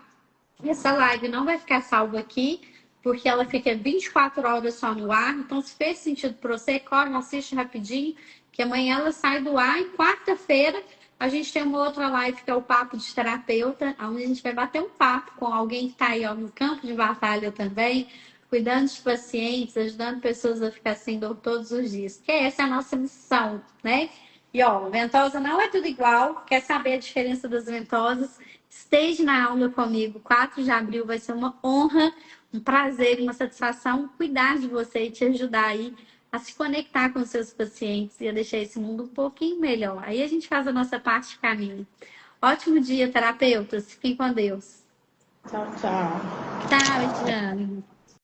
Essa live não vai ficar salva aqui, porque ela fica 24 horas só no ar. Então, se fez sentido para você, corre, assiste rapidinho, que amanhã ela sai do ar. E quarta-feira a gente tem uma outra live que é o Papo de Terapeuta, onde a gente vai bater um papo com alguém que está aí ó, no campo de batalha também, cuidando de pacientes, ajudando pessoas a ficar sem dor todos os dias. Que essa é a nossa missão, né? E ó, ventosa não é tudo igual. Quer saber a diferença das ventosas? Esteja na aula comigo, 4 de abril, vai ser uma honra, um prazer, uma satisfação cuidar de você e te ajudar aí a se conectar com seus pacientes e a deixar esse mundo um pouquinho melhor. Aí a gente faz a nossa parte de caminho. Ótimo dia, terapeutas. Fiquem com Deus. Tchau, tchau. Tchau, Ediane.